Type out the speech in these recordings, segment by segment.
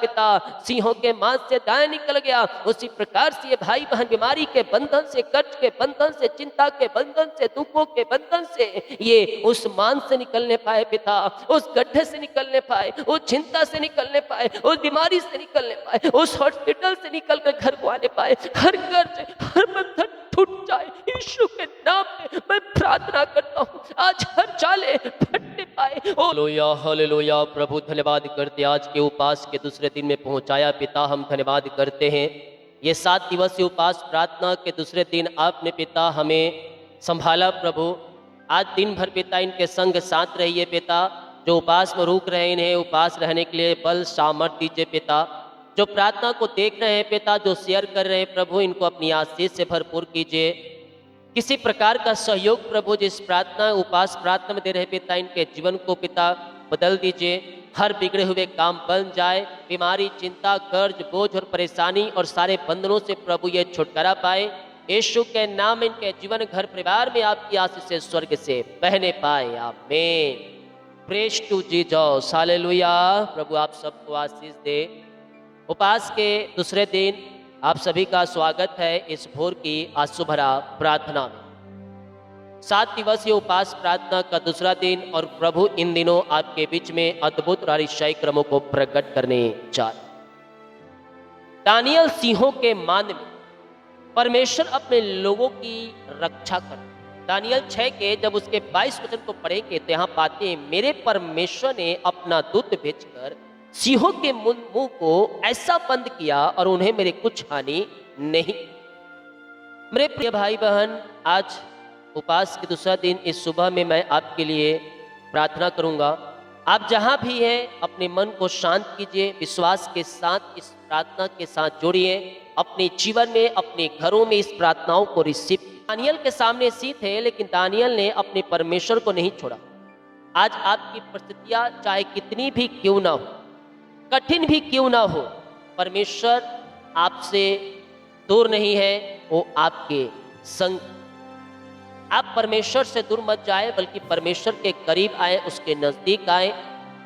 पिता सिंहों के मांस से दाएं निकल गया, उसी प्रकार से ये भाई बहन बीमारी के बंधन से, कर्ज के बंधन से, चिंता के बंधन से, दुखों के बंधन से ये उस मांस से निकलने पाए पिता, उस गड्ढे से निकलने पाए, उस चिंता से निकलने पाए, उस बीमारी से निकलने पाए, उस हॉस्पिटल से निकल कर घर को आने पाए। हर कर्ज, हर बंधन टूट जाए यीशु के नाम में मैं प्रार्थना करता हूँ। आज हर जाले फटने पाए। Hallelujah, hallelujah. प्रभु धन्यवाद करते, आज के उपास के दूसरे दिन में पहुंचाया पिता, हम धन्यवाद करते हैं। ये 7 दिवसीय उपास प्रार्थना के दूसरे दिन आपने पिता हमें संभाला प्रभु। आज दिन भर पिता इनके संग साथ रहिए पिता, जो उपास में रुक रहे हैं इन्हें उपास रहने के लिए बल सामर्थ दीजिए पिता। जो प्रार्थना को देख रहे हैं पिता, जो शेयर कर रहे हैं प्रभु, इनको अपनी आशीष से भरपूर कीजिए। किसी प्रकार का सहयोग प्रभु जिस प्रार्थना उपास प्रार्थना में दे रहे पिता, इनके जीवन को पिता बदल दीजिए। हर बिगड़े हुए काम बन जाए, बीमारी, चिंता, कर्ज, बोझ और परेशानी और सारे बंधनों से प्रभु ये छुटकारा पाए। यीशु के नाम में इनके जीवन, घर, परिवार में आपकी आशीष से स्वर्ग से बहने पाए। आमीन। Praise to Jesus, hallelujah. प्रभु आप सबको आशीष दे। उपास के दूसरे दिन आप सभी का स्वागत है इस भोर की आंसू भरा प्रार्थना में। 7 दिवसीय उपास प्रार्थना का दूसरा दिन और प्रभु इन दिनों आपके बीच में अद्भुत और आश्चर्य क्रमों को प्रकट करने जा रहे। दानियल सिंहों के मान में परमेश्वर अपने लोगों की रक्षा कर। दानियल 6 के जब उसके 22 वचन को पढ़ेंगे तो यहाँ पाते हैं, मेरे परमेश्वर ने अपना दूत भेजकर सिंहों के मुंह को ऐसा बंद किया और उन्हें मेरे कुछ हानि नहीं। मेरे प्रिय भाई बहन, आज उपास के दूसरा दिन इस सुबह में मैं आपके लिए प्रार्थना करूंगा। आप जहां भी हैं अपने मन को शांत कीजिए, विश्वास के साथ इस प्रार्थना के साथ जोड़िए। अपने जीवन में, अपने घरों में इस प्रार्थनाओं को रिसीव। दानियल के सामने सिंह थे, लेकिन दानियल ने अपने परमेश्वर को नहीं छोड़ा। आज आपकी परिस्थितियां चाहे कितनी भी क्यों ना हो, कठिन भी क्यों ना हो, परमेश्वर आपसे दूर नहीं है, वो आपके संग। आप परमेश्वर से दूर मत जाए, बल्कि परमेश्वर के करीब आए, उसके नजदीक आए।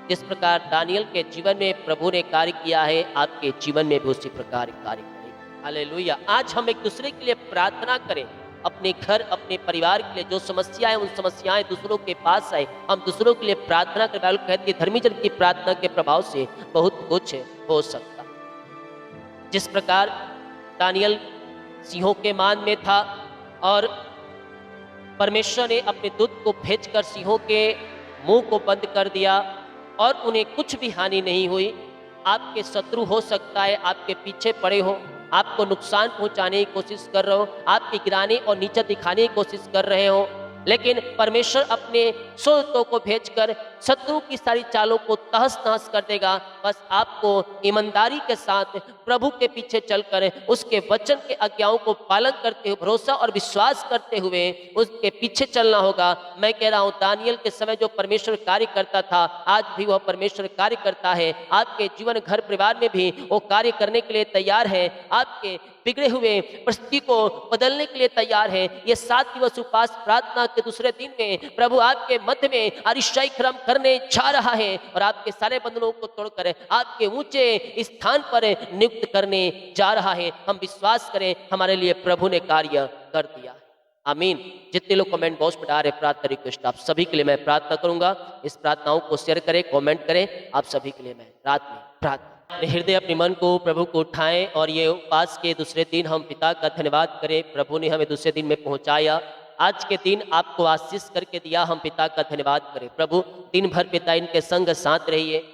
जिस प्रकार दानियल के जीवन में प्रभु ने कार्य किया है, आपके जीवन में भी उसी प्रकार कार्य करें। हालेलुया। आज हम एक दूसरे के लिए प्रार्थना करें, अपने घर, अपने परिवार के लिए जो समस्याएं, उन समस्याएं दूसरों के पास आए, हम दूसरों के लिए प्रार्थना करें। बाइबल कहती है, धर्मी जन की प्रार्थना के प्रभाव से बहुत कुछ हो सकता। जिस प्रकार दानियल सिंहों के मान में था और परमेश्वर ने अपने दूत को भेजकर सिंहों के मुंह को बंद कर दिया और उन्हें कुछ भी हानि नहीं हुई। आपके शत्रु हो सकता है आपके पीछे पड़े हो, आपको नुकसान पहुंचाने की कोशिश कर रहे हो, आपके गिराने और नीचा दिखाने की कोशिश कर रहे हो, लेकिन परमेश्वर अपने स्वर्गदूतों को भेजकर शत्रु की सारी चालों को तहस नहस कर देगा। बस आपको ईमानदारी के साथ प्रभु के पीछे चलकर उसके वचन के आज्ञाओं को पालन करते हुए, भरोसा और विश्वास करते हुए उसके पीछे चलना होगा। मैं कह रहा हूँ, दानियल के समय जो परमेश्वर कार्य करता था, आज भी वह परमेश्वर कार्य करता है। आपके जीवन, घर, परिवार में भी वो कार्य करने के लिए तैयार है। आपके बिगड़े हुए परिस्थिति को बदलने के लिए तैयार है। ये 7 दिवस उपास प्रार्थना के दूसरे दिन में प्रभु आपके मध्य में आश्चर्य कर्म करने जा रहा है और आपके सारे बंधनों को तोड़कर आपके ऊंचे स्थान पर नियुक्त करने जा रहा है। हम विश्वास करें, हमारे लिए प्रभु ने कार्य कर दिया। आमीन। जितने लोग कमेंट बॉक्स में डाल रहे प्रार्थना रिक्वेस्ट, आप सभी के लिए मैं प्रार्थना करूंगा। इस प्रार्थनाओं को शेयर करें, कमेंट करें। आप सभी के लिए मैं रात में प्रार्थना, अपने हृदय, अपने मन को प्रभु को उठाएं और ये उपास के दूसरे दिन हम पिता का धन्यवाद करें। प्रभु ने हमें दूसरे दिन में पहुंचाया, आज के दिन आपको आशीष करके दिया। हम पिता का धन्यवाद करें। प्रभु दिन भर पिता इनके संग साथ रहिए,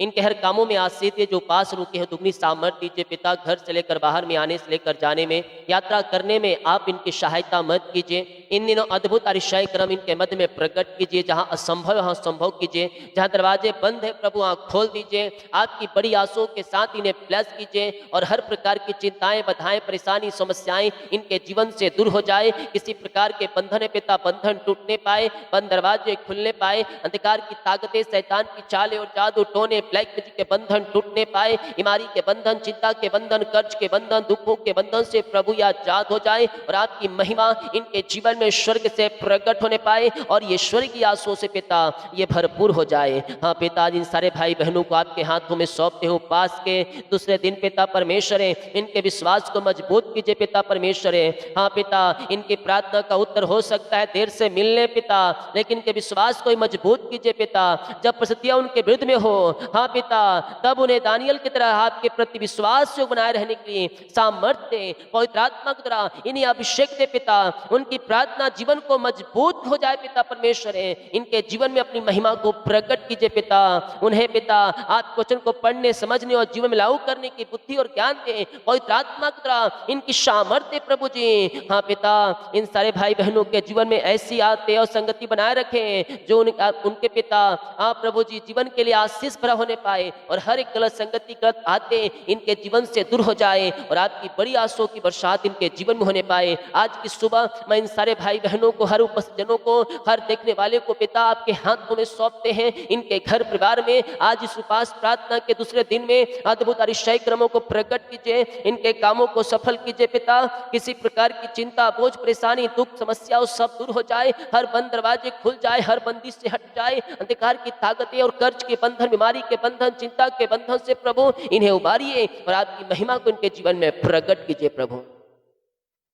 इनके हर कामों में आशीष दीजिए। जो पास रुके हैं दुगनी सामर्थ दीजिए पिता। घर से लेकर बाहर में आने से लेकर जाने में, यात्रा करने में आप इनकी सहायता मत कीजिए। इन दिनों अद्भुत आश्चर्य क्रम इनके मध्य में प्रकट कीजिए। जहां असंभव वहां संभव कीजिए। जहां दरवाजे बंद है प्रभु वहां खोल दीजिए। आपकी बड़ी आशाओं के साथ इन्हें ब्लेस कीजिए और हर प्रकार की चिंताएं, बाधाएं, परेशानी, समस्याएं इनके जीवन से दूर हो जाए। किसी प्रकार के बंधन है पिता, बंधन टूटने पाए, बंद दरवाजे खुलने पाए, अंधकार की ताकतें, शैतान की चालें और जादू टोने, ब्लैक मैजिक के बंधन टूटने पाए। बीमारी के बंधन, चिंता के बंधन, कर्ज के बंधन, दुखों के बंधन से प्रभु आजाद हो जाए और आपकी महिमा इनके जीवन में स्वर्ग से प्रकट होने पाए और ये स्वर्गीय आंसुओं से पिता ये भरपूर हो जाए। हाँ पिता, इन सारे भाई बहनों को आपके हाथों में सौंपते हो। उपास के दूसरे दिन पिता परमेश्वर है, इनके विश्वास को मजबूत कीजिए पिता परमेश्वर है। हाँ पिता, इनकी प्रार्थना का उत्तर हो सकता है देर से मिलने पिता, लेकिन इनके विश्वास को मजबूत कीजिए पिता। जब परिस्थितियां उनके विरुद्ध में हो, हाँ पिता, तब उन्हें दानियल की तरह आपके प्रति विश्वास योग बनाए रहने के लिए सामर्थ्य पवित्र आत्मा की तरह इन्हें अभिषेक दे पिता। उनकी प्रार्थना जीवन को मजबूत हो जाए पिता परमेश्वर है। इनके जीवन में अपनी महिमा को प्रकट कीजिए पिता। उन्हें पिता आप वचन को पढ़ने, समझने और जीवन में लागू करने की बुद्धि और ज्ञान दे पवित्र आत्मा की तरह इनकी सामर्थ्य प्रभु जी। हाँ पिता, इन सारे भाई बहनों के जीवन में ऐसी आते और संगति बनाए रखें जो उनके पिता आप प्रभु जी जीवन के लिए आशीष भरा होने पाए और हर एक गलत संगति, गलत आते इनके जीवन से दूर हो जाए और आपकी बड़ी आंसुओं की बरसात इनके जीवन में होने पाए। आज की सुबह मैं इन सारे भाई बहनों को, हर उपस्थित जनों को, हर देखने वाले को पिता आपके हाथों में सौंपते हैं। इनके घर परिवार में आज इस उपास प्रार्थना के दूसरे दिन में अद्भुत अतिशय क्रमों को प्रकट कीजिए। इनके कामों को सफल कीजिए पिता। किसी प्रकार की चिंता, बोझ, परेशानी, दुख, समस्याओं सब दूर हो जाए। हर बंद दरवाजे खुल जाए, हर बंदी से हट जाए। अंधकार की ताकतें और कर्ज के बंधन, बीमारी के बंधन, चिंता के बंधन से प्रभु इन्हें उबारिए और आपकी महिमा को इनके जीवन में प्रकट कीजिए प्रभु।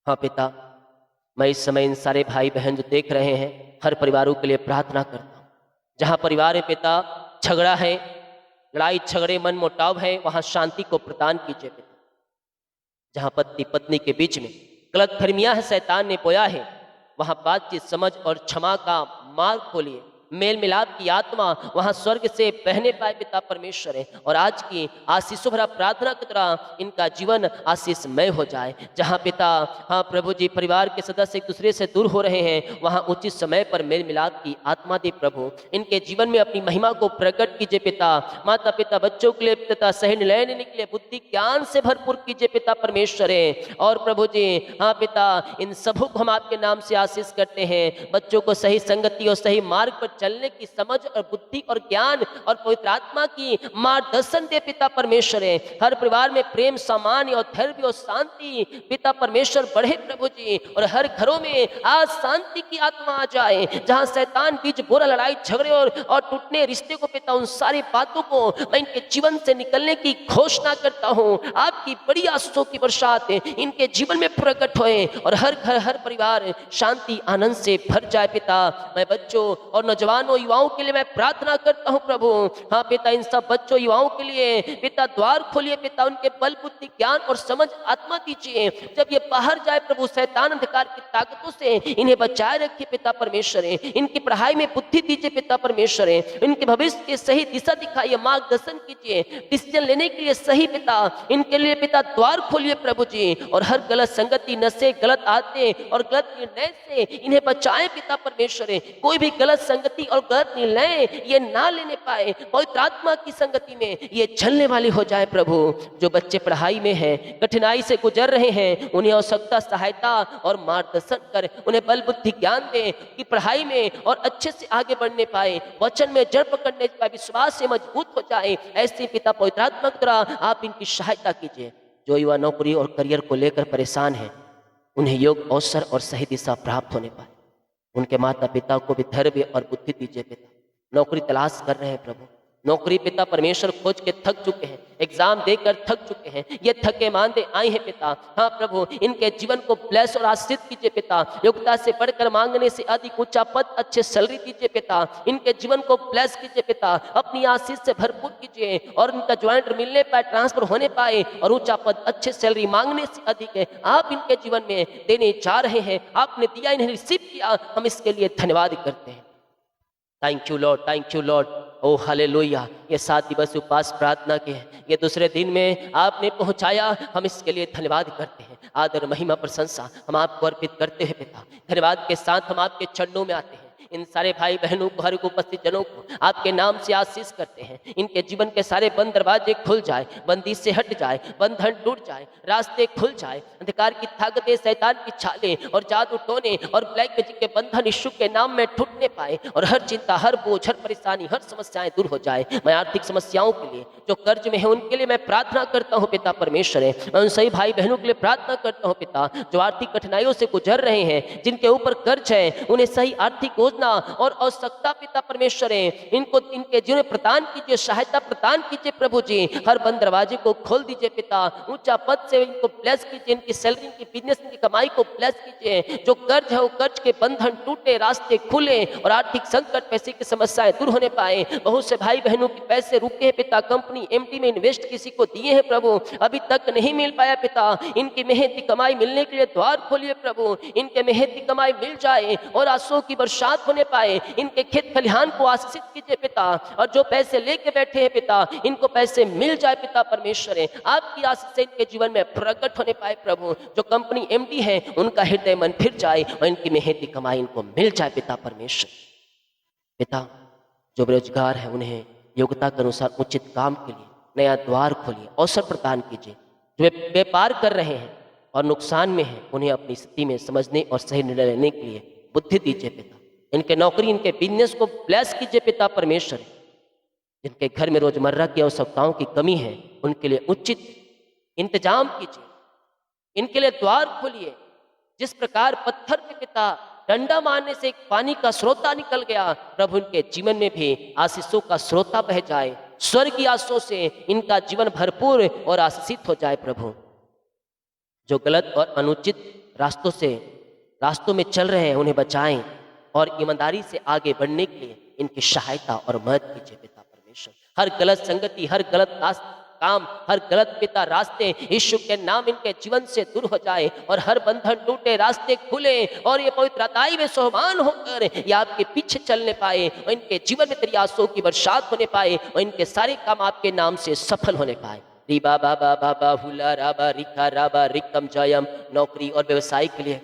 हाँ पिता, मैं इस समय इन सारे भाई बहन जो देख रहे हैं हर परिवारों के लिए प्रार्थना करता हूँ। जहाँ परिवार में पिता झगड़ा है, लड़ाई झगड़े, मन मुटाव है, वहाँ शांति को प्रदान कीजिए पिता। जहाँ पति पत्नी के बीच में गलतफहमियां है, शैतान ने बोया है, वहाँ बातचीत, समझ और क्षमा का मार्ग खोलिए। मेल मिलाप की आत्मा वहां स्वर्ग से बहने पाए पिता परमेश्वर है। और आज की आशीषों भरा प्रार्थना की तरह इनका जीवन आशीषमय हो जाए। जहां पिता हाँ प्रभु जी परिवार के सदस्य एक दूसरे से दूर हो रहे हैं, वहां उचित समय पर मेल मिलाप की आत्मा दे प्रभु। इनके जीवन में अपनी महिमा को प्रकट कीजिए पिता। माता पिता बच्चों के लिए पिता सही निर्णय लेने के लिए बुद्धि ज्ञान से भरपूर कीजिए पिता परमेश्वर है। और प्रभु जी हाँ पिता, इन सबों को हम आपके नाम से आशीष करते हैं। बच्चों को सही संगति और सही मार्ग पर चलने की समझ और बुद्धि और ज्ञान और पवित्र आत्मा की मार्गदर्शन दे पिता परमेश्वर है। हर परिवार में प्रेम, सामान्य और धैर्य और शांति पिता परमेश्वर बढ़े प्रभु जी। और हर घरों में आज शांति की आत्मा आ जाए। जहां शैतान बीच बुरा लड़ाई झगड़े और टूटने रिश्ते को पिता, उन सारी बातों को मैं इनके जीवन से निकलने की घोषणा करता हूं। आपकी बड़ी आशीषों की बरसात इनके जीवन में प्रकट होए और हर घर, हर परिवार शांति, आनंद से भर जाए पिता। मैं बच्चों और नौजवानों, युवाओं के लिए मैं प्रार्थना करता हूं प्रभु। हाँ पिता, इन सब बच्चों, युवाओं के लिए पिता द्वार खोलिए पिता। उनके बल, बुद्धि, ज्ञान और समझ आत्मा दीजिए। जब ये बाहर जाए प्रभु, शैतान अंधकार की ताकतों से इन्हें बचाए रखिए पिता परमेश्वर है। इनकी पढ़ाई में बुद्धि दीजिए पिता परमेश्वर है। इनके भविष्य की सही दिशा दिखाइए, मार्गदर्शन कीजिए। डिसीजन लेने के लिए सही पिता इनके लिए पिता द्वार खोलिए प्रभु जी। और हर गलत संगति, नशे, गलत आदतें और गलत निर्णय से इन्हें बचाएं पिता परमेश्वर है। कोई भी गलत संगति और गलत निर्णय ये ना लेने पाए। पवित्र आत्मा की संगति में ये चलने वाली हो जाए प्रभु। जो बच्चे पढ़ाई में हैं, कठिनाई से गुजर रहे हैं, उन्हें आवश्यकता, सहायता और मार्गदर्शन कर उन्हें बल, बुद्धि, ज्ञान दे कि पढ़ाई में और अच्छे से आगे बढ़ने पाए, वचन में जड़ पकड़ने पाए, विश्वास से मजबूत हो जाए। ऐसे पिता पवित्र आत्मा की तरह आप इनकी सहायता कीजिए। जो युवा नौकरी और करियर को लेकर परेशान है, उन्हें योग, अवसर और सही दिशा प्राप्त होने पाए। उनके माता पिता को भी धैर्य और बुद्धि दीजिए पिता। नौकरी तलाश कर रहे हैं प्रभु, नौकरी पिता परमेश्वर खोज के थक चुके हैं, एग्जाम देकर थक चुके हैं, ये थके मांदे आए हैं पिता। हाँ प्रभु, इनके जीवन को ब्लेस और आशीष कीजिए पिता। योग्यता से बढ़कर मांगने से अधिक ऊंचा पद, अच्छे सैलरी दीजिए पिता। इनके जीवन को ब्लेस कीजिए पिता, अपनी आशीष से भरपूर कीजिए और इनका ज्वाइंट मिलने पाए, ट्रांसफर होने पाए और ऊंचा पद, अच्छे सैलरी मांगने से अधिक है आप इनके जीवन में देने जा रहे हैं। आपने दिया, इन्हें रिसीव किया, हम इसके लिए धन्यवाद करते हैं। Thank you Lord, thank you Lord. Oh hallelujah. ये 7 दिवस उपवास प्रार्थना के ये दूसरे दिन में आपने पहुंचाया, हम इसके लिए धन्यवाद करते हैं। आदर, महिमा, प्रशंसा हम आपको अर्पित करते हैं पिता। धन्यवाद के साथ हम आपके चरणों में आते हैं। इन सारे भाई बहनों को, हर एक उपस्थित जनों को आपके नाम से आशीष करते हैं। इनके जीवन के सारे बंद दरवाजे खुल जाए, बंदिश से हट जाए, बंधन टूट जाए, रास्ते खुल जाए, अंधकार की ताकतें, शैतान की छालें और जादू टोने और ब्लैक मैजिक के बंधन यीशु के नाम में टूटने पाए और हर चिंता, हर बोझ, हर परेशानी, हर समस्याएं दूर हो जाए। मैं आर्थिक समस्याओं के लिए, जो कर्ज में है उनके लिए मैं प्रार्थना करता हूँ पिता परमेश्वर है। मैं उन सभी भाई बहनों के लिए प्रार्थना करता हूँ पिता, जो आर्थिक कठिनाइयों से गुजर रहे हैं, जिनके ऊपर कर्ज है, उन्हें सही आर्थिक योजना और आवश्यकता पिता परमेश्वर है, इनको इनके जीवन में प्रदान कीजिए, सहायता प्रदान कीजिए प्रभु जी। हर बंद दरवाजे को खोल दीजिए पिता, ऊंचा पद से इनको ब्लेस कीजिए, इनकी सैलरी, इनकी बिजनेस, इनकी कमाई को ब्लेस कीजिए। जो कर्ज है वो कर्ज के बंधन टूटे, रास्ते खुले और आर्थिक संकट, पैसे की समस्याएं दूर होने पाए। बहुत से भाई बहनों के पैसे रुके हैं पिता, कंपनी एमटी में इन्वेस्ट किसी को दिए हैं प्रभु, अभी तक नहीं मिल पाया पिता। इनकी मेहनती कमाई मिलने के लिए द्वार खोलिए प्रभु, इनके मेहनती कमाई मिल जाए और आंसुओं की बरसात होने पाए। इनके खेत खलिहान को आशीषित कीजिए पिता, और जो पैसे लेके बैठे हैं पिता, इनको पैसे मिल जाए पिता परमेश्वर है। आपकी आशीष से इनके जीवन में प्रकट होने पाए प्रभु। जो कंपनी एमडी है उनका हृदय मन फिर जाए और इनकी मेहनती कमाई इनको मिल जाए पिता परमेश्वर। पिता, जो बेरोजगार है उन्हें योग्यता के अनुसार उचित काम के लिए नया द्वार खोलिए, अवसर प्रदान कीजिए। जो व्यापार कर रहे हैं और नुकसान में हैं, उन्हें अपनी स्थिति में समझने और सही निर्णय लेने के लिए बुद्धि दीजिए पिता। इनके नौकरी, इनके बिजनेस को ब्लेस कीजिए पिता परमेश्वर। जिनके घर में रोजमर्रा की आवश्यकताओं की कमी है, उनके लिए उचित इंतजाम कीजिए, इनके लिए द्वार खोलिए। जिस प्रकार पत्थर पे पिता डंडा मारने से एक पानी का स्रोता निकल गया, प्रभु इनके जीवन में भी आशीषों का स्रोता बह जाए, स्वर्गीय आशीषों से इनका जीवन भरपूर और आशीषित हो जाए प्रभु। जो गलत और अनुचित रास्तों में चल रहे हैं उन्हें बचाएं और ईमानदारी से आगे बढ़ने के लिए इनकी सहायता और मदद कीजिए पिता परमेश्वर। हर गलत संगति, हर गलत काम, हर गलत पिता रास्ते यीशु के नाम इनके जीवन से दूर हो जाए और हर बंधन टूटे, रास्ते खुले और ये पवित्र अताई में सोहमान होकर ये आपके पीछे चलने पाए और इनके जीवन में तेरी आंसुओं की बरसात होने पाए और इनके सारे काम आपके नाम से सफल होने पाए। रिबा बाबा बाबा हुला राबा रिका राबा रिकम जयम। नौकरी और व्यवसाय के लिए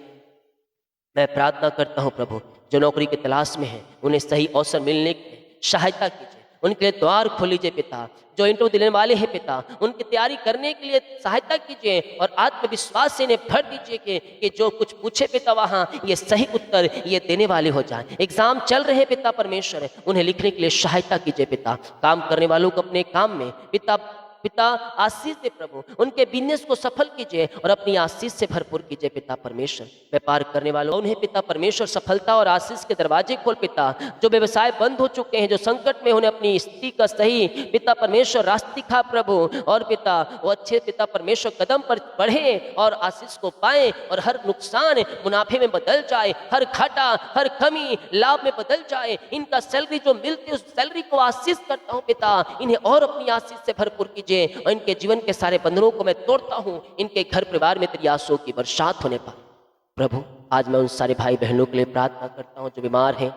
मैं प्रार्थना करता हूँ प्रभु, जो नौकरी की तलाश में है उन्हें सही अवसर मिलने की सहायता कीजिए, उनके लिए द्वार खोलीजिए पिता। जो इंटरव्यू देने वाले हैं पिता, उनकी तैयारी करने के लिए सहायता कीजिए और आत्मविश्वास से इन्हें भर दीजिए कि जो कुछ पूछे पिता वहाँ ये सही उत्तर ये देने वाले हो जाएं। एग्जाम चल रहे हैं पिता परमेश्वर, उन्हें लिखने के लिए सहायता कीजिए पिता। काम करने वालों को अपने काम में पिता आशीष दे प्रभु, उनके बिजनेस को सफल कीजिए और अपनी आशीष से भरपूर कीजिए पिता परमेश्वर। व्यापार करने वालों उन्हें पिता परमेश्वर सफलता और आशीष के दरवाजे खोल पिता। जो व्यवसाय बंद हो चुके हैं, जो संकट में उन्हें अपनी स्थिति का सही पिता परमेश्वर रास्ते दिखा प्रभु, और पिता वो अच्छे पिता परमेश्वर कदम पर बढ़े और आशीष को पाए और हर नुकसान मुनाफे में बदल जाए, हर घाटा, हर कमी लाभ में बदल जाए। इनका सैलरी जो मिलती है उस सैलरी को आशीष करता हूँ पिता, इन्हें और अपनी आशीष से भरपूर कीजिए और इनके जीवन के सारे बंधनों को मैं तोड़ता हूं। इनके घर परिवार में तेरी आंसुओं की बरसात होने पाए प्रभु। आज मैं उन सारे भाई बहनों के लिए प्रार्थना करता हूं जो बीमार हैं,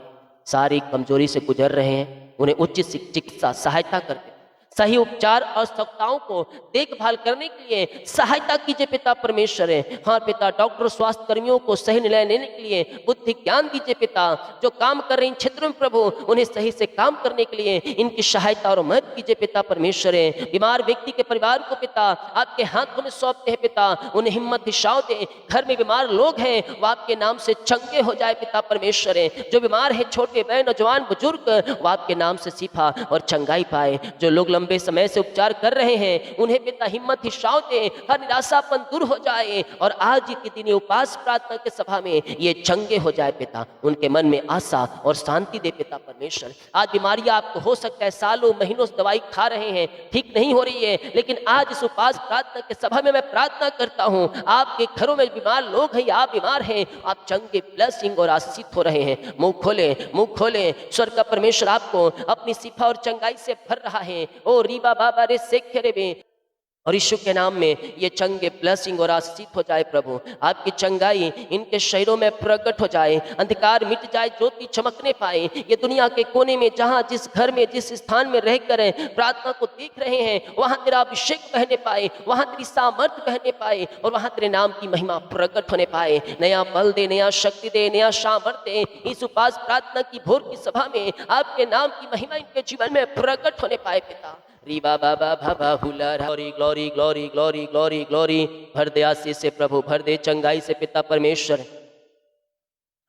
सारी कमजोरी से गुजर रहे हैं, उन्हें उचित चिकित्सा सहायता करके सही उपचार और आवश्यकताओं को देखभाल करने के लिए सहायता कीजिए पिता परमेश्वर। हाँ पिता, डॉक्टर स्वास्थ्य कर्मियों को सही निर्णय लेने के लिए बुद्धि ज्ञान दीजिए पिता। जो काम कर रहे इन क्षेत्रों में प्रभु, उन्हें सही से काम करने के लिए इनकी सहायता और मदद कीजिए पिता परमेश्वर। बीमार व्यक्ति के परिवार को पिता आपके हाथों में सौंपते हैं पिता, उन्हें हिम्मत हिसाव दे। घर में बीमार लोग हैं वो आपके नाम से चंगे हो जाए पिता परमेश्वर। जो बीमार है, छोटे बड़े नौजवान बुजुर्ग, वो आपके नाम से शिफा और चंगाई पाए। जो लोग लंबे समय से उपचार कर रहे हैं उन्हें पिता हिम्मत हिसाव दे, हर निराशापन दूर हो जाए और आज के दिन उपवास प्रार्थना के सभा में ये चंगे हो जाए पिता। उनके मन में आशा और शांति दे पिता परमेश्वर। आज बीमारियां आपको हो सकता है सालों महीनों से दवाई खा रहे हैं, ठीक नहीं हो रही है, लेकिन आज इस उपवास प्रार्थना के सभा में मैं प्रार्थना करता हूं, आपके घरों में बीमार लोग हैं, आप बीमार हैं, आप चंगे ब्लेसिंग और आशीषित हो रहे हैं। मुंह खोले, स्वर्ग का परमेश्वर आपको अपनी शिफा और चंगाई से भर रहा है। ओ रीबा बाबा रे सेखे रे बे और यीशु के नाम में ये चंगे ब्लेसिंग और आशीषित हो जाए प्रभु। आपकी चंगाई इनके शरीरों में प्रकट हो जाए, अंधकार मिट जाए, ज्योति चमकने पाए। ये दुनिया के कोने में जहाँ जिस घर में जिस स्थान में रहकर प्रार्थना को देख रहे हैं, वहाँ तेरा अभिषेक बहने पाए, वहाँ तेरी सामर्थ बहने पाए और वहाँ तेरे नाम की महिमा प्रकट होने पाए। नया बल दे, नया शक्ति दे, नया सामर्थ दे। इस उपवास प्रार्थना की भोर की सभा में आपके नाम की महिमा इनके जीवन में प्रकट होने पाए पिता। रीबा बाबा भाबा हुला, glory glory glory glory glory glory. भर दे आशीष से प्रभु, भर दे चंगाई से पिता परमेश्वर।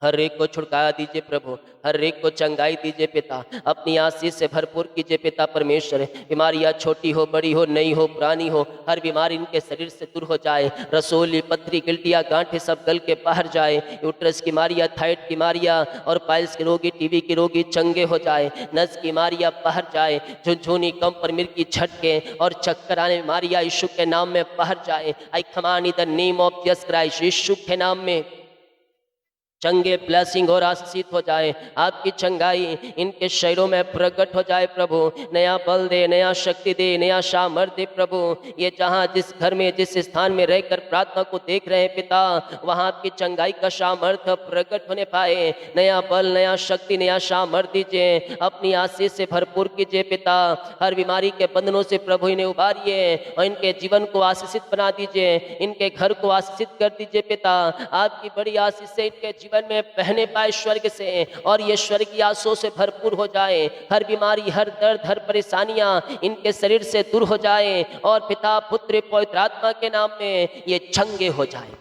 हर एक को छुटकारा दीजिए प्रभु, हर एक को चंगाई दीजिए पिता, अपनी आशीष से भरपूर कीजिए पिता परमेश्वर। बीमारियां छोटी हो, बड़ी हो, नई हो, पुरानी हो, हर बीमारी इनके शरीर से दूर हो जाए। रसोली, पथरी, गिल्टियाँ, गांठें सब गल के बाहर जाए। यूट्रस की बीमारियाँ, थायराइड की बीमारियाँ और पाइल्स के रोगी, टीबी के रोगी चंगे हो जाए। नस की बीमारियाँ बाहर जाए। झुनझुनी, कंपर, मिर्गी, झटके और चक्कर आने बीमारियाँ यीशु के नाम में बाहर जाए। I command in the name of Jesus Christ, यीशु के नाम में चंगे ब्लेसिंग और आशीषित हो जाए। आपकी चंगाई इनके शरीरों में प्रकट हो जाए प्रभु। नया बल दे, नया शक्ति दे, नया सामर्थ दे प्रभु। ये जहाँ जिस घर में जिस स्थान में रहकर प्रार्थना को देख रहे हैं पिता, वहाँ आपकी चंगाई का सामर्थ प्रकट होने पाए। नया बल, नया शक्ति, नया सामर्थ दीजिए, अपनी आशीष से भरपूर कीजिए पिता। हर बीमारी के बंधनों से प्रभु इन्हें उबारिए और इनके जीवन को आशीषित बना दीजिए, इनके घर को आशीषित कर दीजिए पिता। आपकी बड़ी आशीष से इनके जीवन में बहने पाए स्वर्ग से, और ये स्वर्गीय आशीषों से भरपूर हो जाए। हर बीमारी, हर दर्द, हर परेशानियां इनके शरीर से दूर हो जाए और पिता, पुत्र, पवित्र आत्मा के नाम में ये चंगे हो जाए।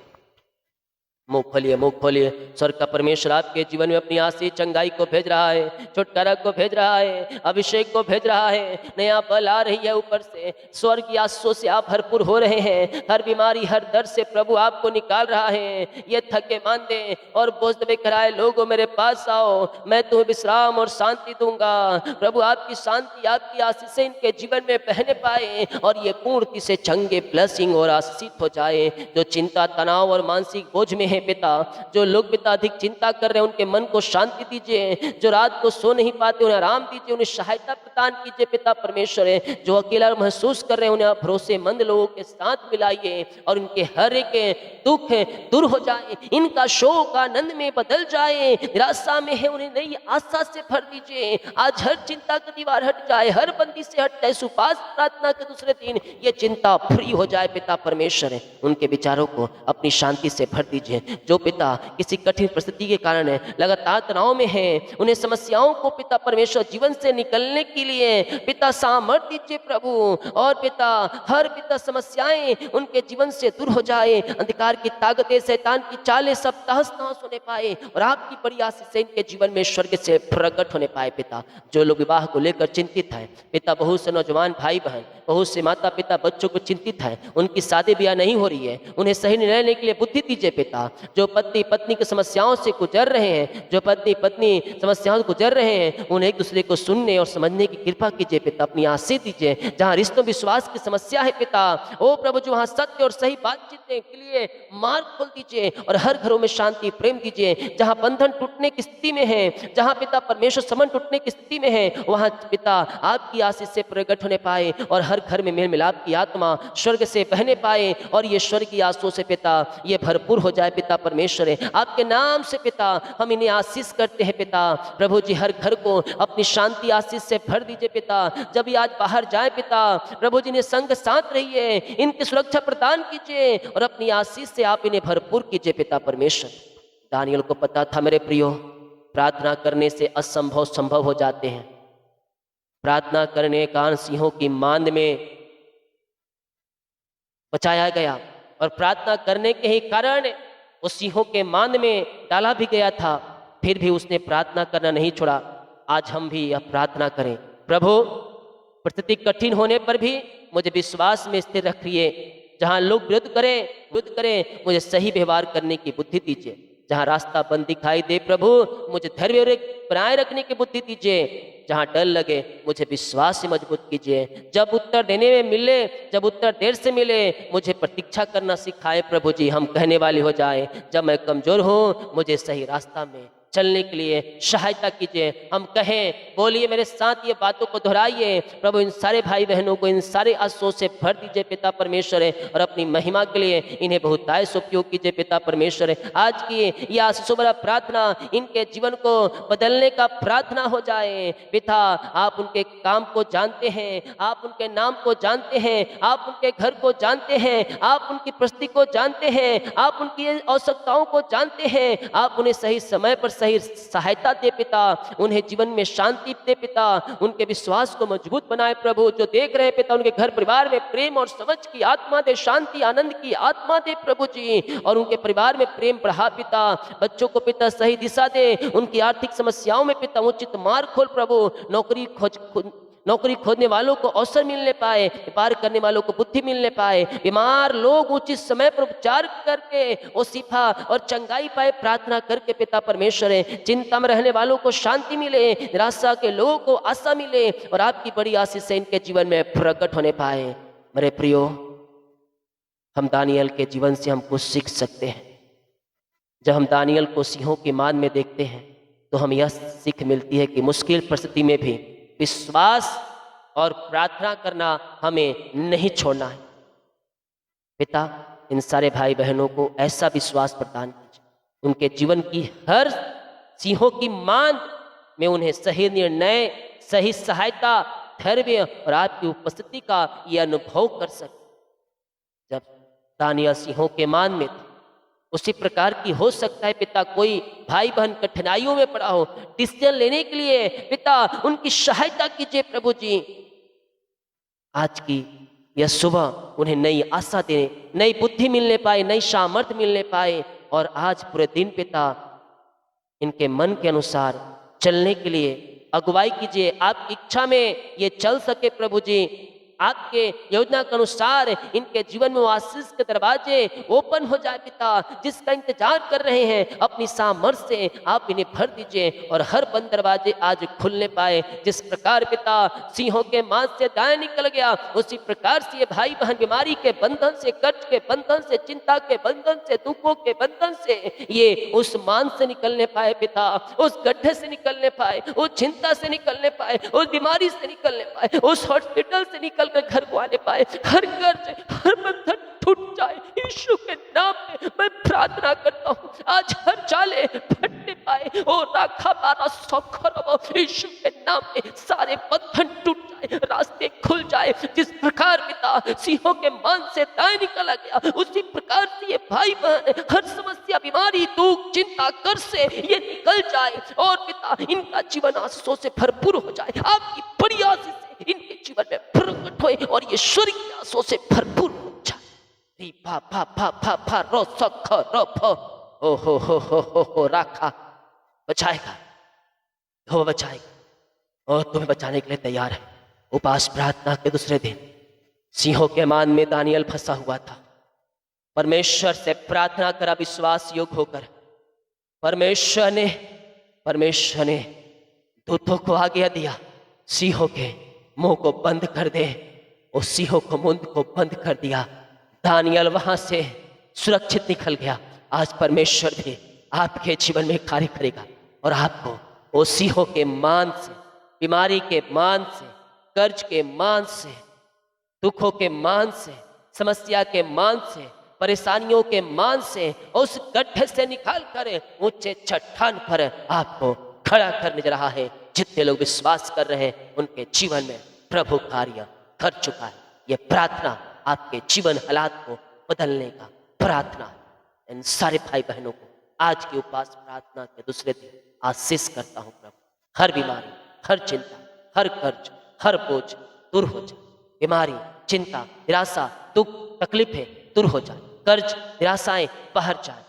मुख खोलिए, मुख खोलिए। स्वर्ग का परमेश्वर आपके जीवन में अपनी आशीष चंगाई को भेज रहा है, छुटकारा को भेज रहा है, अभिषेक को भेज रहा है। नया बल आ रही है ऊपर से, स्वर्ग की आशीषों से आप भरपूर हो रहे हैं। हर बीमारी, हर दर्द से प्रभु आपको निकाल रहा है। ये थके मांदे और बोझ दबे कराए लोगों, मेरे पास आओ, मैं तुम्हें विश्राम और शांति दूंगा। प्रभु आपकी शांति, आपकी आशीष से इनके जीवन में बहने पाए और ये पूर्ति से चंगे ब्लेसिंग और आशीषित हो जाए। जो चिंता, तनाव और मानसिक बोझ में पिता, जो लोग पिता अधिक चिंता कर रहे हैं, उनके मन को शांति दीजिए। जो रात को सो नहीं पाते, उन्हें आराम दीजिए, उन्हें सहायता प्रदान कीजिए पिता परमेश्वर। जो अकेला महसूस कर रहे हैं, उन्हें भरोसेमंद लोगों के साथ मिलाइए और उनके हर एक दुख दूर हो जाए, इनका शोक आनंद में बदल जाए। निराशा में है, उन्हें नई आशा से भर दीजिए। आज हर चिंता की दीवार हट जाए, हर बंदी से हट जाए। सुपास प्रार्थना के दूसरे दिन ये चिंता फ्री हो जाए पिता परमेश्वर। उनके विचारों को अपनी शांति से भर दीजिए। जो पिता किसी कठिन परिस्थिति के कारण लगातार तनाव में हैं, उन्हें समस्याओं को पिता परमेश्वर जीवन से निकलने के लिए पिता सामर्थ्य दीजिए प्रभु। और पिता, हर पिता समस्याएं उनके जीवन से दूर हो जाए। अंधकार की ताकतें, शैतान की चालें सब तहस नहस होने पाए और आपकी बड़ी आशीष से इनके जीवन में स्वर्ग से प्रकट होने पाए पिता। जो लोग विवाह को लेकर चिंतित हैं पिता, बहुत से नौजवान भाई बहन, बहुत से माता पिता बच्चों को चिंतित हैं, उनकी शादी ब्याह नहीं हो रही है, उन्हें सही निर्णय लेने के लिए बुद्धि दीजिए पिता। जो पति पत्नी की समस्याओं से गुजर रहे हैं, जो पति पत्नी समस्याओं से गुजर रहे हैं, उन्हें एक दूसरे को सुनने और समझने की कृपा कीजिए पिता। अपनी आशीष दीजिए। जहाँ रिश्तों विश्वास की समस्या है पिता, ओ प्रभु, जो वहाँ सत्य और सही बातचीत के लिए मार्ग खोल दीजिए और हर घरों में शांति प्रेम दीजिए। जहाँ बंधन टूटने की स्थिति में है, जहाँ पिता परमेश्वर संबंध टूटने की स्थिति में है, वहाँ पिता आपकी आशीष से प्रकट होने पाए और हर घर में मेल मिलाप की आत्मा स्वर्ग से बहने पाए और ये स्वर्ग की आशीषों से पिता ये भरपूर हो जाए पिता परमेश्वर। आपके नाम से पिता हम इन्हें आशीष करते हैं पिता। प्रभु जी, हर घर को अपनी शांति आशीष से भर दीजिए पिता। जब ये आज बाहर जाए पिता, प्रभु जी ने संग साथ रहिए, इनकी सुरक्षा प्रदान कीजिए और अपनी आशीष से आप इन्हें भरपूर कीजिए पिता परमेश्वर। दानियल को पता था मेरे प्रियो, प्रार्थना करने से असंभव संभव हो जाते हैं। प्रार्थना करने के कारण सिंहों की मांद में बचाया गया और प्रार्थना करने के ही कारण उस सिंहों के मांद में डाला भी गया था, फिर भी उसने प्रार्थना करना नहीं छोड़ा। आज हम भी यह प्रार्थना करें, प्रभु परिस्थिति कठिन होने पर भी मुझे विश्वास में स्थिर रखिए। जहाँ लोग विरोध करें, मुझे सही व्यवहार करने की बुद्धि दीजिए। जहाँ रास्ता बंद दिखाई दे प्रभु, मुझे धैर्य बनाए रखने की बुद्धि दीजिए। जहाँ डर लगे, मुझे विश्वास से मजबूत कीजिए। जब उत्तर देने में मिले, जब उत्तर देर से मिले, मुझे प्रतीक्षा करना सिखाए प्रभु जी। हम कहने वाले हो जाए, जब मैं कमजोर हूँ मुझे सही रास्ता में चलने के लिए सहायता कीजिए। हम कहें, बोलिए मेरे साथ ये बातों को दोहराइए। प्रभु इन सारे भाई बहनों को इन सारे आंसुओं से भर दीजिए पिता परमेश्वर है, और अपनी महिमा के लिए इन्हें बहुतायत उपयोग कीजिए पिता परमेश्वर है। आज की ये आशीषों भरा प्रार्थना इनके जीवन को बदलने का प्रार्थना हो जाए। पिता आप उनके काम को जानते हैं, आप उनके नाम को जानते हैं, आप उनके घर को जानते हैं, आप उनकी परिस्थिति को जानते हैं, आप उनकी आवश्यकताओं को जानते हैं। आप उन्हें सही समय पर सही सहायता दे पिता, उन्हें जीवन में शांति दे पिता, उनके विश्वास को मजबूत बनाए प्रभु। जो देख रहे हैं पिता, उनके घर परिवार में प्रेम और समझ की आत्मा दे, शांति आनंद की आत्मा दे प्रभु जी, और उनके परिवार में प्रेम बढ़ा पिता। बच्चों को पिता सही दिशा दे, उनकी आर्थिक समस्याओं में पिता उचित मार्ग खोल प्रभु। नौकरी खोजने वालों को अवसर मिलने पाए, व्यापार करने वालों को बुद्धि मिलने पाए, बीमार लोग उचित समय पर उपचार करके वो शिफा और चंगाई पाए, प्रार्थना करके पिता परमेश्वर है। चिंता में रहने वालों को शांति मिले, निराशा के लोगों को आशा मिले, और आपकी बड़ी आशीष से इनके जीवन में प्रकट होने पाए। मेरे प्रियो, हम दानियल के जीवन से हम कुछ सीख सकते हैं। जब हम दानियल को सिंहों की मान में देखते हैं तो हम यह सीख मिलती है कि मुश्किल परिस्थिति में भी विश्वास और प्रार्थना करना हमें नहीं छोड़ना है। पिता इन सारे भाई बहनों को ऐसा विश्वास प्रदान कीजिए, उनके जीवन की हर सिंहों की मान में उन्हें सही निर्णय, सही सहायता, धैर्य और आपकी उपस्थिति का यह अनुभव कर सके। जब दानियल सिंहों के मान में था, उसी प्रकार की हो सकता है पिता कोई भाई बहन कठिनाइयों में पड़ा हो, डिसीजन लेने के लिए पिता उनकी सहायता कीजिए प्रभु जी। आज की यह सुबह उन्हें नई आशा देने, नई बुद्धि मिलने पाए, नई सामर्थ्य मिलने पाए, और आज पूरे दिन पिता इनके मन के अनुसार चलने के लिए अगुवाई कीजिए। आपकी इच्छा में ये चल सके प्रभु जी, आपके योजना के अनुसार इनके जीवन में आशीष के दरवाजे ओपन हो जाए पिता, जिसका इंतजार कर रहे हैं। अपनी सामर्थ्य से आप इन्हें भर दीजिए और हर बंद दरवाजे आज खुलने पाए। जिस प्रकार पिता सिंहों के मांस से दाया निकल गया, उसी प्रकार से ये भाई बहन बीमारी के बंधन से, कर्ज के बंधन से, चिंता के बंधन से, दुखों के बंधन से ये उस मांस से निकलने पाए पिता, उस गड्ढे से निकलने पाए, उस चिंता से निकलने पाए, उस बीमारी से निकलने पाए, उस हॉस्पिटल से निकल कर घर को आने पाए। हर कर्ज, हर बंधन टूट जाए यीशु के नाम में मैं प्रार्थना करता हूँ। आज हर जाले फटने पाए, ओ राखा बारा सौखर यीशु के नाम में सारे बंधन टूट जाए, रास्ते खुल जाए। जिस प्रकार पिता सिंहों के मान से दाएं निकला गया, उसी प्रकार से ये भाई बहन हर समस्या, बीमारी, दुख, चिंता, कर से ये निकल जाए, और पिता इनका जीवन आशीषों से भरपूर हो जाए। आपकी बड़ी आशीष से इनके जीवन में प्रकट होए और ये स्वर्ग की आशीषों से भरपूर हो जाए। री भा भा भा भा भा रो सख रो भ ओ हो राखा बचाएगा, वो बचाएगा और तुम्हें बचाने के लिए तैयार है। उपास प्रार्थना के दूसरे दिन सिंहों के मान में दानियल फंसा हुआ था। परमेश्वर से प्रार्थना करा विश्वास योग होकर। परमेश्वर ने दूतों को आज्ञा दिया, सिंहों के मुंह को बंद कर दे। उस सिंहों को मुंह को बंद कर दिया। दानियल वहां से सुरक्षित निकल गया। आज परमेश्वर भी आपके जीवन में कार्य करेगा और आपको वो सिंहों के मान से, बीमारी के मान से, कर्ज के मान से, दुखों के मान से, समस्या के मान से, परेशानियों के मान से, उस गड्ढे से निकाल कर ऊंचे चट्टान पर आपको खड़ा करने जा रहा है। जितने लोग विश्वास कर रहे हैं उनके जीवन में प्रभु कार्य कर चुका है। यह प्रार्थना आपके जीवन हालात को बदलने का प्रार्थना। इन सारे भाई बहनों को आज की उपवास प्रार्थना के दूसरे दिन आशीष करता हूँ प्रभु। हर बीमारी, हर चिंता, हर कर्ज, हर बोझ दूर हो जाए। बीमारी, चिंता, निराशा, दुख, तकलीफें दूर हो जाए। कर्ज, निराशाएं बाहर जाए।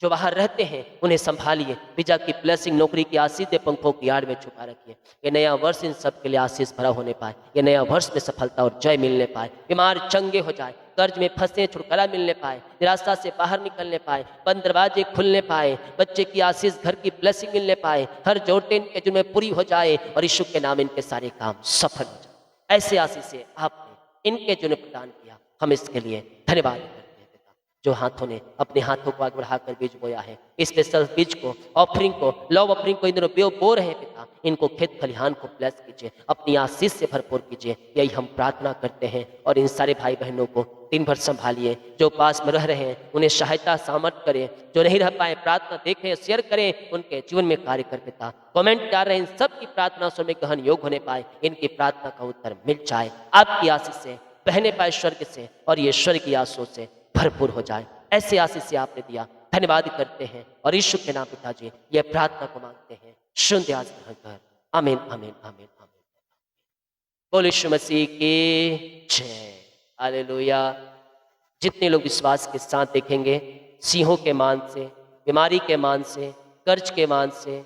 जो बाहर रहते हैं उन्हें संभालिए। वीजा की ब्लेसिंग, नौकरी की आशीष दे पंखों की आड़ में छुपा रखिए। ये नया वर्ष इन सब के लिए आशीष भरा होने पाए। ये नया वर्ष में सफलता और जय मिलने पाए। बीमार चंगे हो जाए, कर्ज में फंसे छुटकारा मिलने पाए, निराशा से बाहर निकलने पाए, बंद दरवाजे खुलने पाए, बच्चे की आशीष, घर की ब्लेसिंग मिलने पाए, हर जरूरतें इनके जिनमें पूरी हो जाए और यीशु के नाम इनके सारे काम सफल हो जाए। ऐसे आशीष से आपने इनके जिन्हें प्रदान किया, हम इसके लिए धन्यवाद करते हैं पिता। जो हाथों ने अपने हाथों को आगे बढ़ाकर बीज बोया है, स्पेशल बीज को, ऑफरिंग को, लव ऑफरिंग को इन दिनों बो रहे हैं पिता, इनको खेत खलिहान को ब्लेस कीजिए, अपनी आशीष से भरपूर कीजिए, यही हम प्रार्थना करते हैं। और इन सारे भाई बहनों को दिन भर संभालिए, जो पास में रह रहे हैं उन्हें सहायता सामर्थ करें, जो नहीं रह पाए प्रार्थना देखें, शेयर करें, उनके जीवन में कार्य कर पिता। कमेंट डाल रहे हैं, इन सब की प्रार्थना से में गहन योग होने पाए, इनकी प्रार्थना का उत्तर मिल जाए आपकी आशीष से, बहने पाए स्वर्ग से, और ये स्वर्ग की आशीषों से भरपूर हो जाए। ऐसे आशीष से आपने दिया, धन्यवाद करते हैं और यीशु के नाम पिताजी ये प्रार्थना को मांगते हैं, सुन दे आज ग्रहण कर। आमीन आमीन आमीन आमीन। बोलो यीशु मसीह की जय। हालेलुया। जितने लोग विश्वास के साथ देखेंगे, सिंहों के मान से, बीमारी के मान से, कर्ज के मान से,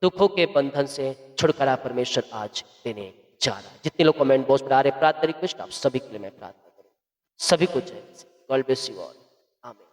दुखों के बंधन से छुटकारा परमेश्वर आज देने जा रहा है। जितने लोग कमेंट बॉक्स पर आ रहे प्रार्थना रिक्वेस्ट, आप सभी के लिए मैं प्रार्थना करूँ, सभी को जय। God bless you all. आमीन।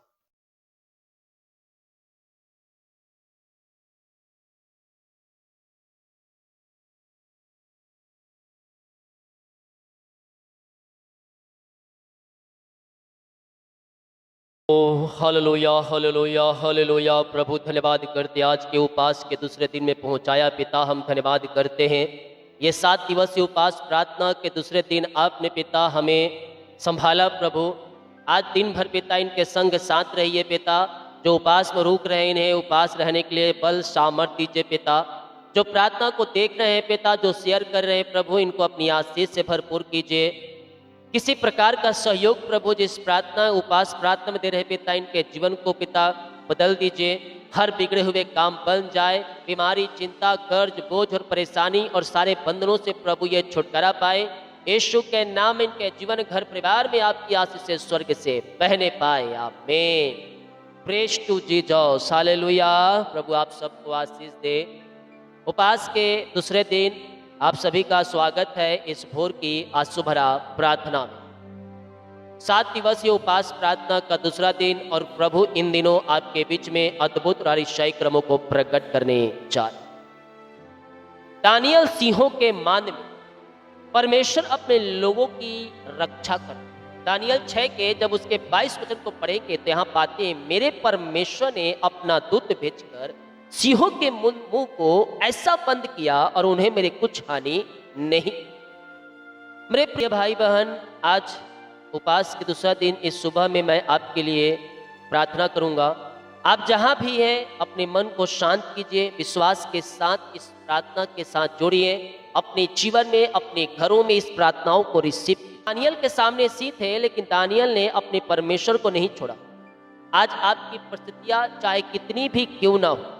ओ हालेलुया हालेलुया हालेलुया। प्रभु धन्यवाद करते, आज के उपास के दूसरे दिन में पहुंचाया पिता, हम धन्यवाद करते हैं। ये 7 दिवसीय उपास प्रार्थना के दूसरे दिन आपने पिता हमें संभाला प्रभु। आज दिन भर पिता इनके संग साथ रहिए पिता, जो उपास में रुक रहे हैं इन्हें उपास रहने के लिए बल सामर्थ दीजिए पिता। जो प्रार्थना को देख रहे हैं पिता, जो शेयर कर रहे हैं प्रभु, इनको अपनी आशीष से भरपूर कीजिए। किसी प्रकार का सहयोग प्रभु जिस प्रार्थना उपास प्रार्थना में दे रहे पिता, इनके जीवन को पिता बदल दीजिए। हर बिगड़े हुए काम बन जाए, बीमारी, चिंता, कर्ज, बोझ और परेशानी और सारे बंधनों से प्रभु ये छुटकारा पाए। यीशु के नाम में इनके जीवन, घर, परिवार में आपकी आशीष से स्वर्ग से बहने पाए। आमीन। Praise to Jesus. हालेलुया। प्रभु आप सबको आशीष दे। उपास के दूसरे दिन आप सभी का स्वागत है इस भोर की आंसू भरा प्रार्थना में। 7 दिवसीय उपास प्रार्थना का दूसरा दिन, और प्रभु इन दिनों आपके बीच में अद्भुत और आश्चर्य क्रमों को प्रकट करने जा रहे। दानियल सिंहों के मान में परमेश्वर अपने लोगों की रक्षा कर। दानियल 6 के जब उसके 22 वचन को पढ़ेंगे तो यहाँ पाते हैं, मेरे परमेश्वर ने अपना दूत भेजकर सिंहों के मुंह को ऐसा बंद किया और उन्हें मेरे कुछ हानि नहीं। मेरे प्रिय भाई बहन, आज उपास के दूसरा दिन इस सुबह में मैं आपके लिए प्रार्थना करूंगा। आप जहां भी हैं अपने मन को शांत कीजिए, विश्वास के साथ इस प्रार्थना के साथ जोड़िए, अपने जीवन में, अपने घरों में इस प्रार्थनाओं को रिसीव। दानियल के सामने सी थे, लेकिन दानियल ने अपने परमेश्वर को नहीं छोड़ा। आज आपकी परिस्थितियां चाहे कितनी भी क्यों ना हो,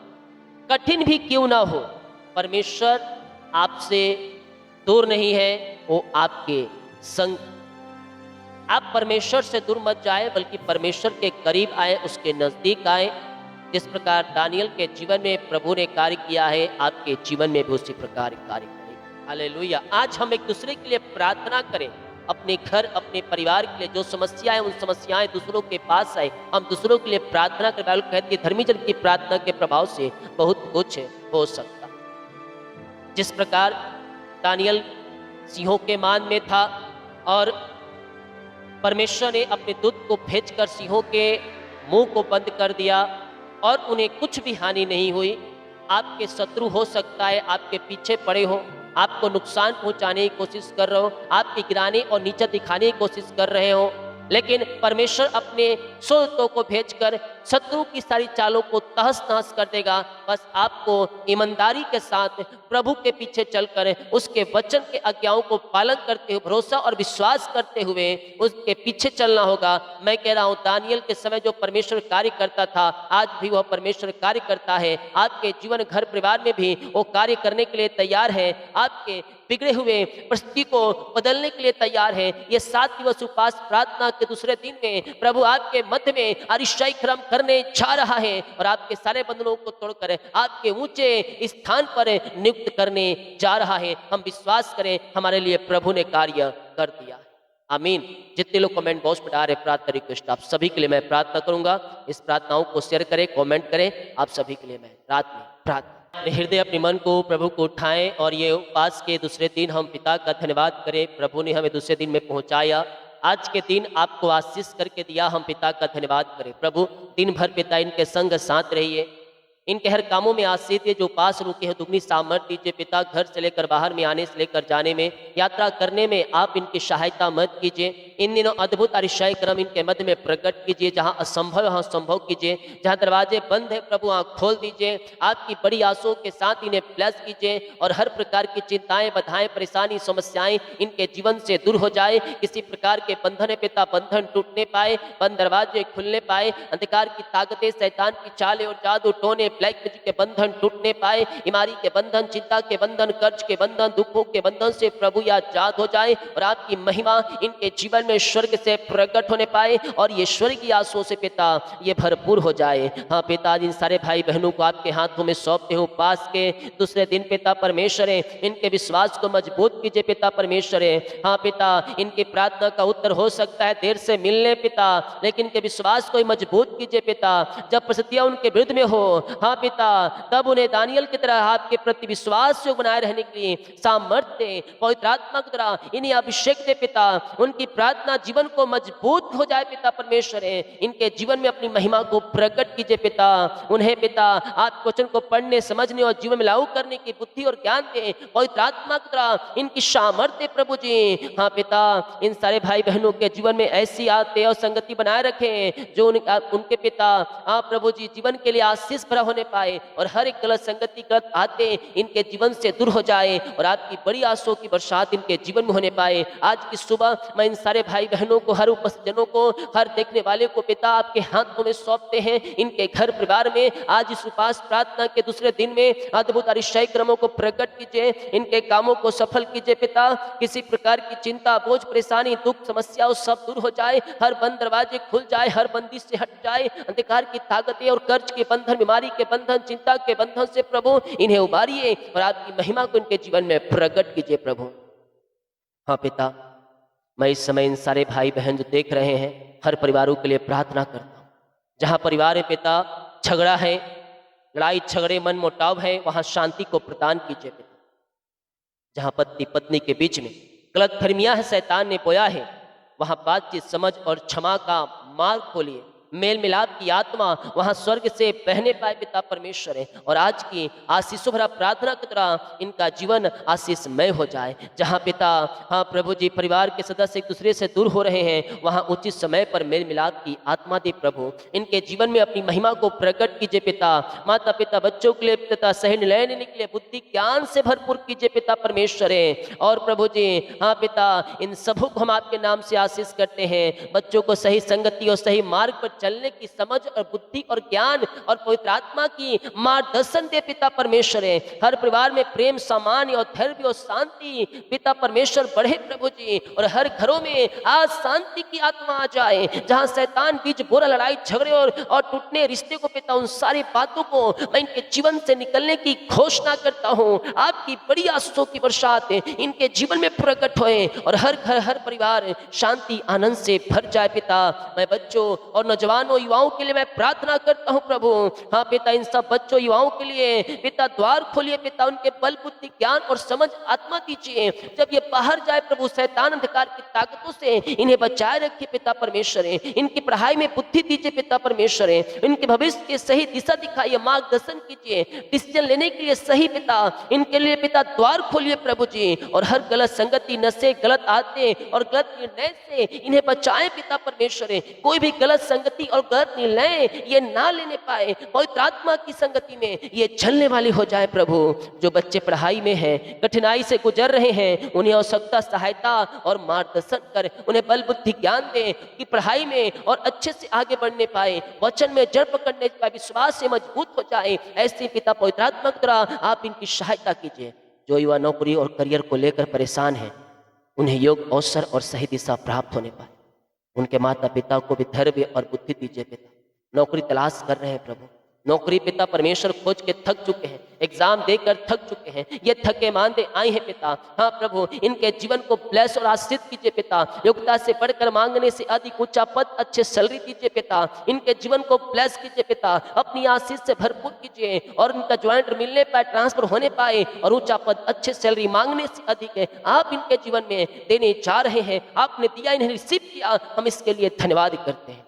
कठिन भी क्यों ना हो, परमेश्वर आपसे दूर नहीं है, वो आपके संग। आप परमेश्वर से दूर मत जाए, बल्कि परमेश्वर के करीब आए, उसके नजदीक आए। जिस प्रकार दानियल के जीवन में प्रभु ने कार्य किया है, आपके जीवन में भी उसी प्रकार कार्य करें। हालेलुया। आज हम एक दूसरे के लिए प्रार्थना करें, अपने घर, अपने परिवार के लिए जो समस्याएं, उन समस्याएं दूसरों के पास आए, हम दूसरों के लिए प्रार्थना करें। बाइबल कहती है, धर्मी जन की प्रार्थना के प्रभाव से बहुत कुछ हो सकता। जिस प्रकार दानियल सिंहों के मान में था और परमेश्वर ने अपने दूत को भेजकर सिंहों के मुंह को बंद कर दिया और उन्हें कुछ भी हानि नहीं हुई। आपके शत्रु हो सकता है आपके पीछे पड़े हो, आपको नुकसान पहुंचाने की कोशिश कर रहे हो, आपके गिराने और नीचे दिखाने की कोशिश कर रहे हो, लेकिन परमेश्वर अपने स्वर्गदूतों को भेजकर शत्रु की सारी चालों को तहस नहस कर देगा। बस आपको ईमानदारी के साथ प्रभु के पीछे चलकर उसके वचन के आज्ञाओं को पालन करते हुए, भरोसा और विश्वास करते हुए उसके पीछे चलना होगा। मैं कह रहा हूँ, दानियल के समय जो परमेश्वर कार्य करता था, आज भी वह परमेश्वर कार्य करता है। आपके जीवन, घर, परिवार में भी वो कार्य करने के लिए तैयार है। आपके बिगड़े हुए परिस्थिति को बदलने के लिए तैयार है। ये 7 दिवस उपास प्रार्थना के दूसरे दिन में प्रभु आपके मध्य में आश्चर्य कर्म करने जा रहा है और आपके सारे बंधनों को तोड़कर आपके ऊंचे स्थान पर नियुक्त करने जा रहा है। हम विश्वास करें, हमारे लिए प्रभु ने कार्य कर दिया। आमीन। जितने लोग कमेंट बॉक्स में डाल रहे प्रार्थना रिक्वेस्ट, आप सभी के लिए मैं प्रार्थना करूंगा। इस प्रार्थनाओं को शेयर करें, कमेंट करें। आप सभी के लिए मैं रात में प्रार्थना, अपने हृदय, अपने मन को प्रभु को उठाएं और ये उपास के दूसरे दिन हम पिता का धन्यवाद करें। प्रभु ने हमें दूसरे दिन में पहुंचाया, आज के दिन आपको आशीष करके दिया, हम पिता का धन्यवाद करें। प्रभु दिन भर पिता इनके संग साथ रहिए, इनके हर कामों में आशीष दीजिए, जो पास रुके हैं दुगनी सामर्थ दीजिए पिता। घर से लेकर बाहर में आने से लेकर जाने में, यात्रा करने में आप इनकी सहायता मत कीजिए। इन दिनों अद्भुत अतिशय क्रम इनके मध्य में प्रकट कीजिए, जहां असंभव वहां संभव कीजिए, जहां दरवाजे बंद है प्रभु वहां खोल दीजिए। आपकी बड़ी आशाओं के साथ इन्हें ब्लेस कीजिए और हर प्रकार की चिंताएं, बाधाएं, परेशानी, समस्याएं इनके जीवन से दूर हो जाए। किसी प्रकार के बंधन है पिता, बंधन टूटने पाए, बंद दरवाजे खुलने पाए, अंधकार की ताकतें, शैतान की चालें और जादू टोने, ब्लैक मैजिक के बंधन टूटने पाए, बीमारी के बंधन, चिंता के बंधन, कर्ज के बंधन, दुखों के बंधन से प्रभु ये आजाद हो जाए और आपकी महिमा इनके जीवन में स्वर्ग से प्रकट होने पाए और ये स्वर्गीय आंसुओं से पिता ये भरपूर हो जाए। हाँ पिता, इन सारे भाई बहनों को आपके हाथों में सौंपते हो। उपास के दूसरे दिन पिता परमेश्वर है, इनके विश्वास को मजबूत कीजिए पिता परमेश्वर है। हाँ पिता, इनकी प्रार्थना का उत्तर हो सकता है देर से मिलने पिता, लेकिन इनके विश्वास को ही मजबूत कीजिए पिता। जब परिस्थितियां उनके विरुद्ध में हो हाँ पिता, तब उन्हें दानियल की तरह आपके प्रति विश्वास योग बनाए रहने के लिए सामर्थ्य पवित्र आत्मा की तरह इन्हें अभिषेक दे पिता। उनकी प्रार्थना जीवन को मजबूत हो जाए पिता परमेश्वर है। इनके जीवन में अपनी महिमा को प्रकट कीजिए पिता। उन्हें पिता आप वचन को पढ़ने, समझने और जीवन में लागू करने की बुद्धि और ज्ञान दे पवित्र आत्मा की तरह इनकी सामर्थ्य प्रभु जी। हाँ पिता, इन सारे भाई बहनों के जीवन में ऐसी आते और संगति बनाए रखें जो उनके पिता आप प्रभु जी जीवन के लिए आशीष भरा होने पाए और हर एक गलत संगति, गलत आते इनके जीवन से दूर हो जाए और आपकी बड़ी आशों की बरसात इनके जीवन में होने पाए। आज की सुबह मैं इन सारे भाई बहनों को, हर उपस्थित जनों को, हर देखने वाले को पिता आपके हाथों में सौंपते हैं। इनके घर परिवार में आज इस उपास प्रार्थना के दूसरे दिन में अद्भुत अतिशय क्रमों को प्रकट कीजिए, इनके कामों को सफल कीजिए पिता। किसी प्रकार की चिंता, बोझ, परेशानी, दुख, समस्याओं सब दूर हो जाए, हर बंद दरवाजे खुल जाए, हर बंदी से हट जाए, अंधकार की ताकतें और कर्ज के बंधन, बीमारी के बंधन, चिंता के बंधन से प्रभु इन्हें उबारिए और आपकी महिमा को इनके जीवन में प्रकट कीजिए प्रभु। हाँ पिता, मैं इस समय इन सारे भाई बहन जो देख रहे हैं हर परिवारों के लिए प्रार्थना करता हूँ। जहाँ परिवार है पिता झगड़ा है, लड़ाई झगड़े, मन मुटाव है, वहाँ शांति को प्रदान कीजिए पिता। जहाँ पति पत्नी के बीच में गलतफहमियां है, शैतान ने बोया है, वहाँ बातचीत, समझ और क्षमा का मार्ग खोलिए। मेल मिलाप की आत्मा वहां स्वर्ग से बहने पाए पिता परमेश्वर है और आज की आशीषों भरा प्रार्थना की तरह इनका जीवन आशीषमय हो जाए। जहां पिता हाँ प्रभु जी परिवार के सदस्य एक दूसरे से दूर हो रहे हैं, वहां उचित समय पर मेल मिलाप की आत्मा दे प्रभु। इनके जीवन में अपनी महिमा को प्रकट कीजिए पिता। माता पिता बच्चों के लिए पिता सही निर्णय लेने के लिए बुद्धि ज्ञान से भरपूर कीजिए पिता परमेश्वर है। और प्रभु जी हाँ पिता, इन सबों को हम आपके नाम से आशीष करते हैं। बच्चों को सही संगति और सही मार्ग पर चलने की समझ और बुद्धि और ज्ञान और पवित्र आत्मा की मार्गदर्शन दे पिता परमेश्वर है। हर परिवार में प्रेम, सामान्य और धैर्य और शांति पिता परमेश्वर बढ़े प्रभु जी और हर घरों में आज शांति की आत्मा आ जाए। जहां शैतान बीच बुरा लड़ाई झगड़े और टूटने रिश्ते को पिता, उन सारी बातों को मैं इनके जीवन से निकलने की घोषणा करता हूँ। आपकी बड़ी आशीषों की बरसात इनके जीवन में प्रकट होए और हर घर, हर परिवार शांति, आनंद से भर जाए पिता। मैं बच्चों और नौजवानों, युवाओं के लिए मैं प्रार्थना करता हूं प्रभु। हाँ पिता, इन सब बच्चों, युवाओं के लिए पिता द्वार खोलिए पिता। उनके बल, बुद्धि, ज्ञान और समझ आत्मा दीजिए। जब ये बाहर जाए प्रभु, शैतान अंधकार की ताकतों से इन्हें बचाए रखिए पिता परमेश्वर है। इनकी पढ़ाई में बुद्धि दीजिए पिता परमेश्वर है। इनके भविष्य की सही दिशा दिखाइए, मार्गदर्शन कीजिए, डिसीजन लेने के लिए सही पिता इनके लिए पिता द्वार खोलिए प्रभु जी। और हर गलत संगति, नशे, गलत आदतें और गलत निर्णय से इन्हें बचाए पिता परमेश्वर है। कोई भी गलत संगति और गलत निर्णय ये ना लेने पाए। पवित्र आत्मा की संगति में ये चलने वाली हो जाए प्रभु। जो बच्चे पढ़ाई में हैं, कठिनाई से गुजर रहे हैं, उन्हें आवश्यकता, सहायता और मार्गदर्शन कर, उन्हें बल, बुद्धि, ज्ञान दे कि पढ़ाई में और अच्छे से आगे बढ़ने पाए, वचन में जड़ पकड़ने पाए, विश्वास से मजबूत हो जाए। ऐसे पिता पवित्र आत्मा की तरह आप इनकी सहायता कीजिए। जो युवा नौकरी और करियर को लेकर परेशान हैं, उन्हें योग अवसर और सही दिशा प्राप्त होने पाए। उनके माता पिता को भी धैर्य और बुद्धि दीजिए पिता। नौकरी तलाश कर रहे हैं प्रभु, नौकरी पिता परमेश्वर खोज के थक चुके हैं, एग्जाम देकर थक चुके हैं, ये थके मांदे आए हैं पिता। हाँ प्रभु, इनके जीवन को ब्लेस और आशीष कीजिए पिता। योग्यता से बढ़कर मांगने से अधिक ऊंचा पद, अच्छे सैलरी दीजिए पिता। इनके जीवन को ब्लेस कीजिए पिता, अपनी आशीष से भरपूर कीजिए और इनका ज्वाइंट मिलने पाए, ट्रांसफर होने पाए और ऊंचा पद, अच्छे सैलरी मांगने से अधिक है आप इनके जीवन में देने जा रहे हैं। आपने दिया, इन्हें रिसीव किया किया, हम इसके लिए धन्यवाद करते हैं।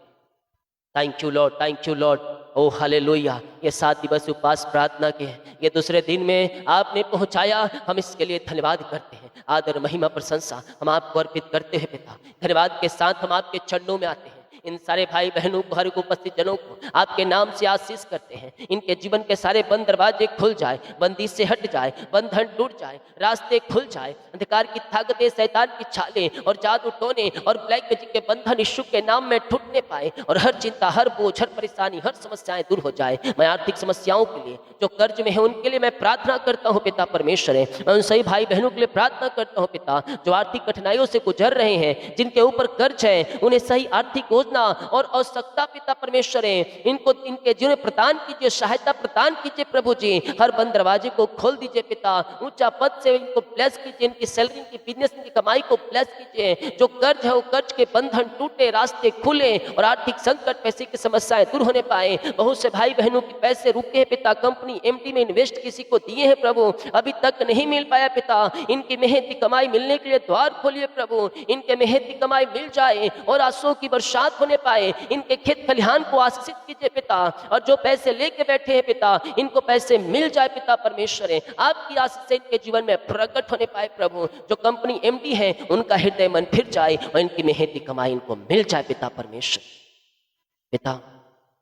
Thank you Lord, thank you Lord. Oh hallelujah. ये 7 दिवस उपवास प्रार्थना के हैं, ये दूसरे दिन में आपने पहुंचाया, हम इसके लिए धन्यवाद करते हैं। आदर महिमा प्रशंसा हम आपको अर्पित करते हैं पिता। धन्यवाद के साथ हम आपके चरणों में आते हैं। इन सारे भाई बहनों को, हर एक उपस्थित जनों को आपके नाम से आशीष करते हैं। इनके जीवन के सारे बंद दरवाजे खुल जाए, बंदी से हट जाए, बंधन टूट जाए, रास्ते खुल जाए, अंधकार की ताकतें, शैतान की छालें और जादू टोने और ब्लैक मैजिक के बंधन यीशु के नाम में टूटने पाए और हर चिंता, हर बोझ, हर परेशानी, हर समस्याएं दूर हो जाए। मैं आर्थिक समस्याओं के लिए, जो कर्ज में है उनके लिए मैं प्रार्थना करता हूँ पिता परमेश्वर है। मैं उन सभी भाई बहनों के लिए प्रार्थना करता हूँ पिता, जो आर्थिक कठिनाइयों से गुजर रहे हैं, जिनके ऊपर कर्ज है, उन्हें सही आर्थिक योजना और आवश्यकता पिता परमेश्वर है, इनको इनके जीवन में प्रदान कीजिए, सहायता प्रदान कीजिए प्रभु जी। हर बंद दरवाजे को खोल दीजिए पिता, ऊंचा पद से इनको ब्लेस कीजिए, इनकी सैलरी, इनकी बिजनेस, इनकी कमाई को ब्लेस कीजिए। जो कर्ज है वो कर्ज के बंधन टूटे, रास्ते खुले और आर्थिक संकट, पैसे की समस्याएं दूर होने पाए। बहुत से भाई बहनों के पैसे रुके हैं पिता, कंपनी एमडी में इन्वेस्ट किसी को दिए हैं प्रभु, अभी तक नहीं मिल पाया पिता। इनकी मेहनती कमाई मिलने के लिए द्वार खोलिए प्रभु, इनके मेहनती कमाई मिल जाए और आंसुओं की बरसात होने पाए। इनके खेत खलिहान को आशीषित कीजिए पिता, और जो पैसे लेके बैठे हैं पिता, इनको पैसे मिल जाए पिता परमेश्वर है। आपकी आशीष से इनके जीवन में प्रकट होने पाए प्रभु। जो कंपनी एमडी है उनका हृदय मन फिर जाए और इनकी मेहनती कमाई इनको मिल जाए पिता परमेश्वर। पिता,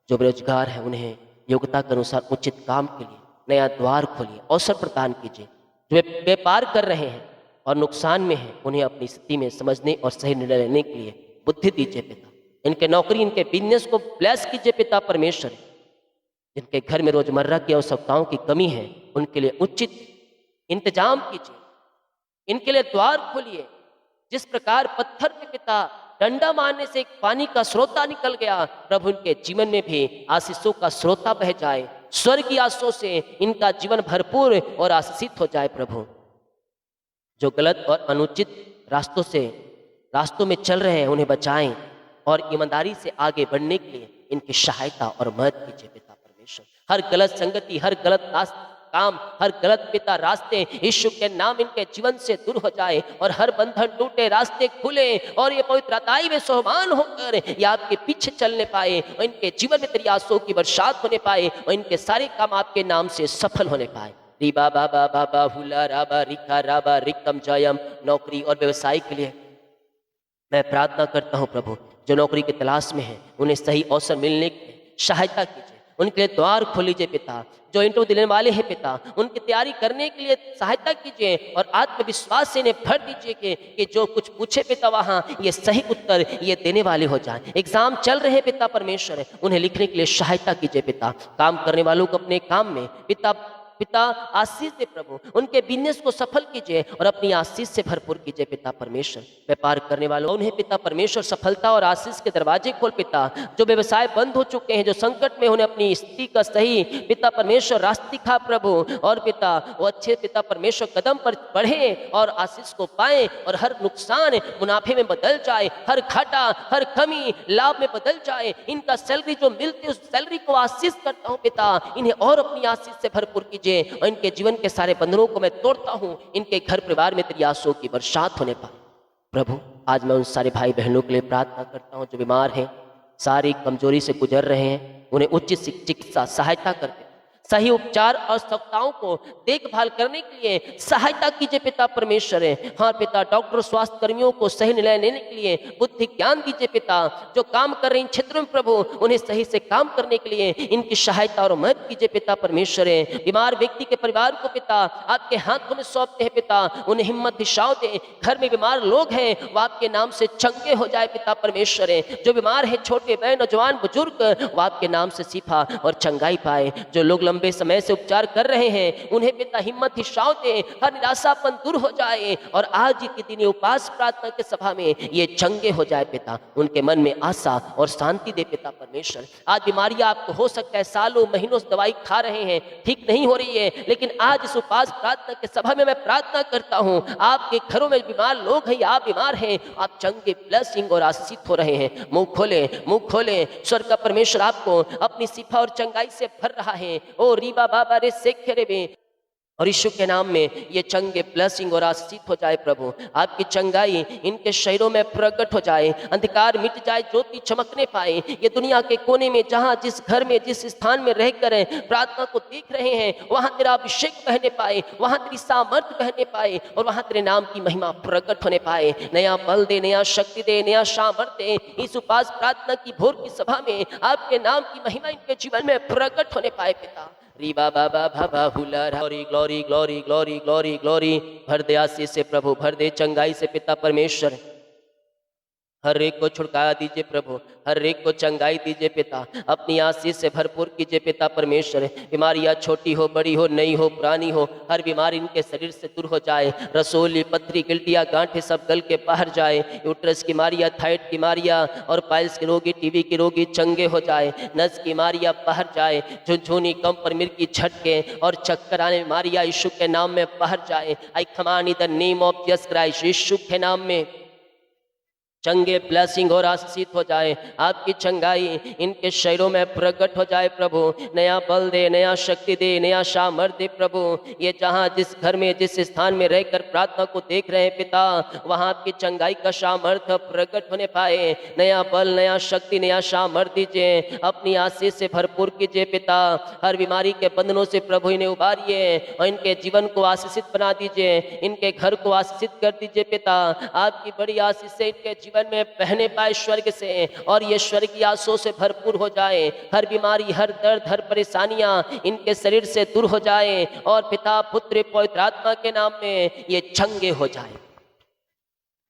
जो बेरोजगार है उन्हें योग्यता के अनुसार उचित काम के लिए नया द्वार खोलिए, अवसर प्रदान कीजिए। जो व्यापार कर रहे हैं और नुकसान में है, उन्हें अपनी स्थिति में समझने और सही निर्णय लेने के लिए बुद्धि दीजिए पिता। इनके नौकरी, इनके बिजनेस को ब्लेस कीजिए पिता परमेश्वर। जिनके घर में रोजमर्रा की आवश्यकताओं की कमी है, उनके लिए उचित इंतजाम कीजिए, इनके लिए द्वार खोलिए। जिस प्रकार पत्थर पे पिता डंडा मारने से एक पानी का स्रोता निकल गया, प्रभु इनके जीवन में भी आशीषों का स्रोता बह जाए। स्वर्गीय आशीषों से इनका जीवन भरपूर और आशीषित हो जाए प्रभु। जो गलत और अनुचित रास्तों में चल रहे हैं उन्हें बचाएं और ईमानदारी से आगे बढ़ने के लिए इनकी सहायता और मदद कीजिए पिता परमेश्वर। हर गलत संगति, हर गलत काम, हर गलत पिता रास्ते यीशु के नाम इनके जीवन से दूर हो जाए और हर बंधन टूटे, रास्ते खुले और ये पवित्र अताई में सोहमान होकर ये आपके पीछे चलने पाए और इनके जीवन में तेरी आंसुओं की बरसात होने पाए और इनके सारे काम आपके नाम से सफल होने पाए। रिबा बाबा बाबा हुला राबा रिका राबा रिकम जयम। नौकरी और व्यवसाय के लिए मैं प्रार्थना करता हूँ प्रभु, जो नौकरी की तलाश में है उन्हें सही अवसर मिलने की सहायता कीजिए, उनके लिए द्वार खोलीजिए पिता। जो इंटरव्यू देने वाले हैं पिता, उनकी तैयारी करने के लिए सहायता कीजिए और आत्मविश्वास से इन्हें भर दीजिए कि जो कुछ पूछे पिता वहाँ ये सही उत्तर ये देने वाले हो जाए। एग्जाम चल रहे हैं पिता परमेश्वर, उन्हें लिखने के लिए सहायता कीजिए पिता। काम करने वालों को अपने काम में पिता आशीष दे प्रभु, उनके बिजनेस को सफल कीजिए और अपनी आशीष से भरपूर कीजिए पिता परमेश्वर। व्यापार करने वालों उन्हें पिता परमेश्वर सफलता और आशीष के दरवाजे खोल पिता। जो व्यवसाय बंद हो चुके हैं, जो संकट में उन्हें अपनी स्थिति का सही पिता परमेश्वर रास्ता दिखा प्रभु, और पिता वो अच्छे पिता परमेश्वर कदम पर बढ़े और आशीष को पाए और हर नुकसान मुनाफे में बदल जाए, हर घाटा, हर कमी लाभ में बदल जाए। इनका सैलरी जो मिलती है उस सैलरी को आशीष करता हूँ पिता, इन्हें और अपनी आशीष से भरपूर कीजिए और इनके जीवन के सारे बंधनों को मैं तोड़ता हूं। इनके घर परिवार में तेरी आंसुओं की बरसात होने पाए प्रभु। आज मैं उन सारे भाई बहनों के लिए प्रार्थना करता हूं जो बीमार हैं, सारी कमजोरी से गुजर रहे हैं, उन्हें उचित चिकित्सा सहायता करके सही उपचार और आवश्यकताओं को देखभाल करने के लिए सहायता कीजिए पिता परमेश्वर। हाँ पिता, डॉक्टर स्वास्थ्य कर्मियों को सही निर्णय लेने के लिए बुद्धि ज्ञान दीजिए पिता। जो काम कर रहे इन क्षेत्रों में प्रभु, उन्हें सही से काम करने के लिए इनकी सहायता और मदद कीजिए पिता परमेश्वर। बीमार व्यक्ति के परिवार को पिता आपके हाथों में सौंपते हैं पिता, उन्हें हिम्मत दिशाओ दे। घर में बीमार लोग हैं वो आपके नाम से चंगे हो जाए पिता परमेश्वर। जो बीमार है, छोटे बड़े नौजवान बुजुर्ग, वो आपके नाम से शिफा और चंगाई पाए। जो लोग लंबे समय से उपचार कर रहे हैं उन्हें पिता हिम्मत दिशाओ दे, हर निराशापन दूर हो जाए और आज के दिन उपवास प्रार्थना के सभा में ये चंगे हो जाए पिता। उनके मन में आशा और शांति दे पिता परमेश्वर। आज बीमारियां आपको हो सकता है सालों महीनों से दवाई खा रहे हैं, ठीक नहीं हो रही है, लेकिन आज इस उपवास प्रार्थना के सभा में मैं प्रार्थना करता हूं, आपके घरों में बीमार लोग हैं, आप बीमार हैं, आप चंगे ब्लेसिंग और आशीषित हो रहे हैं। मुंह खोले, स्वर्ग का परमेश्वर आपको अपनी शिफा और चंगाई से भर रहा है। ओ रीबा बाबा रे सेखे रे बे, और यीशु के नाम में ये चंगे ब्लेसिंग और आशीषित हो जाए प्रभु। आपकी चंगाई इनके शरीरों में प्रकट हो जाए, अंधकार मिट जाए, ज्योति चमकने पाए। ये दुनिया के कोने में जहाँ जिस घर में जिस स्थान में रहकर प्रार्थना को देख रहे हैं, वहाँ तेरा अभिषेक बहने पाए, वहाँ तेरी सामर्थ बहने पाए और वहाँ तेरे नाम की महिमा प्रकट होने पाए। नया बल दे, नया शक्ति दे, नया सामर्थ दे। इस उपास प्रार्थना की भोर की सभा में आपके नाम की महिमा इनके जीवन में प्रकट होने पाए पिता। रीबा बाबा भाबा हुला, glory glory glory glory glory glory. भर दे आशीष से प्रभु, भर दे चंगाई से पिता परमेश्वर। हर एक को छुटकारा दीजिए प्रभु, हर एक को चंगाई दीजिए पिता, अपनी आशीष से भरपूर कीजिए पिता परमेश्वर। बीमारियां छोटी हो, बड़ी हो, नई हो, पुरानी हो, हर बीमारी इनके शरीर से दूर हो जाए। रसोली, पथरी, गिल्टियाँ, गांठें सब गल के बाहर जाए। यूट्रस की बीमारियाँ, थायराइड की बीमारियाँ और पाइल्स के रोगी, टीबी के रोगी चंगे हो जाए। नस की बीमारियाँ बाहर जाए। झुनझुनी, कम पर मिर्गी, झटके और चक्कर आने बीमारियाँ यीशु के नाम में बाहर जाए। I command in the name of Jesus Christ, यीशु के नाम में चंगे ब्लेसिंग और आशीषित हो जाए। आपकी चंगाई इनके शरीरों में प्रकट हो जाए प्रभु। नया बल दे, नया शक्ति दे, नया सामर्थ दे प्रभु। ये जहाँ जिस घर में जिस स्थान में रहकर प्रार्थना को देख रहे हैं पिता, वहाँ आपकी चंगाई का सामर्थ प्रकट होने पाए। नया बल, नया शक्ति, नया सामर्थ दीजिए, अपनी आशीष से भरपूर कीजिए पिता। हर बीमारी के बंधनों से प्रभु इन्हें उबारिए और इनके जीवन को आशीषित बना दीजिए, इनके घर को आशीषित कर दीजिए पिता। आपकी बड़ी आशीष से इनके जीवन में बहने पाए स्वर्ग से, और ये स्वर्गीय आशीषों से भरपूर हो जाए। हर बीमारी, हर दर्द, हर परेशानियां इनके शरीर से दूर हो जाए और पिता, पुत्र, पवित्र आत्मा के नाम में ये चंगे हो जाए।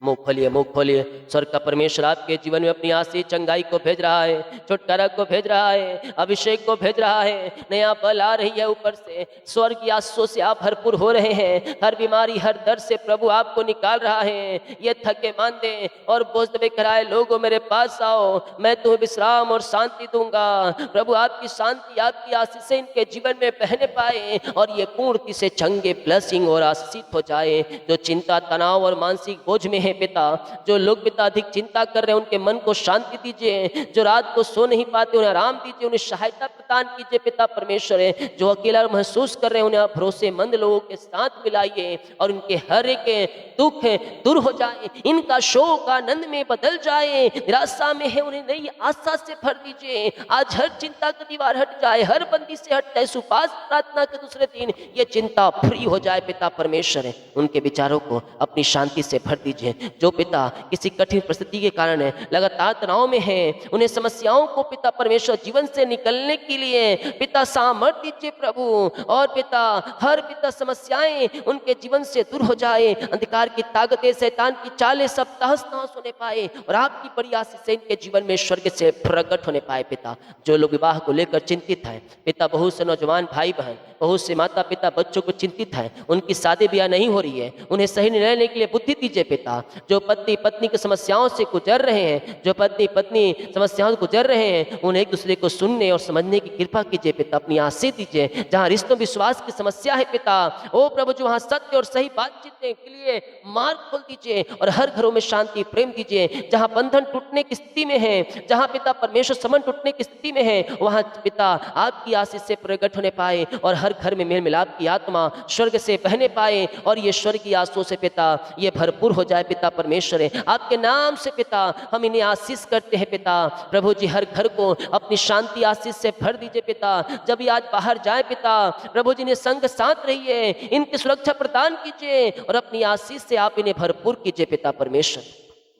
मुख खोलिए, मुख खोलिए। स्वर्ग का परमेश्वर आपके जीवन में अपनी आशीष चंगाई को भेज रहा है, छुटकारा को भेज रहा है, अभिषेक को भेज रहा है। नया बल आ रही है ऊपर से, स्वर्ग की आशीषों से आप भरपूर हो रहे हैं। हर बीमारी, हर दर्द से प्रभु आपको निकाल रहा है। ये थके मांदे और बोझ दबे कराए लोगों, मेरे पास आओ, मैं तुम्हें विश्राम और शांति दूंगा। प्रभु आपकी शांति, आपकी आशीष से इनके जीवन में बहने पाए और ये पूर्ति से चंगे ब्लेसिंग और आशीषित हो जाए। जो चिंता, तनाव और मानसिक बोझ में पिता, जो लोग पिता अधिक चिंता कर रहे हैं, उनके मन को शांति दीजिए। जो रात को सो नहीं पाते, उन्हें आराम दीजिए, उन्हें सहायता प्रदान कीजिए पिता परमेश्वर। जो अकेला महसूस कर रहे हैं, उन्हें भरोसेमंद लोगों के साथ मिलाइए और उनके हर एक दुख दूर हो जाए, इनका शोक आनंद में बदल जाए। निराशा में है, उन्हें नई आशा से भर दीजिए। आज हर चिंता की दीवार हट जाए, हर बंदी से हट जाए। सुपास प्रार्थना के दूसरे दिन ये चिंता फ्री हो जाए पिता परमेश्वर। उनके विचारों को अपनी शांति से भर दीजिए। जो पिता किसी कठिन परिस्थिति के कारण लगातार तनाव में हैं, उन्हें समस्याओं को पिता परमेश्वर जीवन से निकलने के लिए पिता सामर्थ्य दीजिए प्रभु। और पिता, हर पिता समस्याएं उनके जीवन से दूर हो जाए। अंधकार की ताकतें, शैतान की चालें सब तहस नहस होने पाए और आपकी बड़ी आशीष से इनके जीवन में स्वर्ग से प्रकट होने पाए पिता। जो लोग विवाह को लेकर चिंतित हैं पिता, बहुत से नौजवान भाई बहन, बहुत से माता पिता बच्चों को चिंतित हैं, उनकी शादी ब्याह नहीं हो रही है, उन्हें सही निर्णय लेने के लिए बुद्धि दीजिए पिता। जो पति पत्नी की समस्याओं से गुजर रहे हैं, जो पति पत्नी समस्याओं से गुजर रहे हैं, उन्हें एक दूसरे को सुनने और समझने की कृपा कीजिए पिता। अपनी आशीष दीजिए। जहाँ रिश्तों विश्वास की समस्या है पिता, ओ प्रभु, जो वहाँ सत्य और सही बातचीत के लिए मार्ग खोल दीजिए और हर घरों में शांति प्रेम दीजिए। जहाँ बंधन टूटने की स्थिति में है, जहाँ पिता परमेश्वर संबंध टूटने की स्थिति में है, वहाँ पिता आपकी आशीष से प्रकट होने पाए और हर घर में मेल मिलाप की आत्मा स्वर्ग से बहने पाए और ये स्वर्ग की आशीषों से पिता ये भरपूर हो जाए पिता परमेश्वर। आपके नाम से पिता हम इन्हें आशीष करते हैं पिता। प्रभु जी, हर घर को अपनी शांति आशीष से भर दीजिए पिता। जब ये आज बाहर जाए पिता, प्रभु जी ने संग साथ रहिए, इनकी सुरक्षा प्रदान कीजिए और अपनी आशीष से आप इन्हें भरपूर कीजिए पिता परमेश्वर।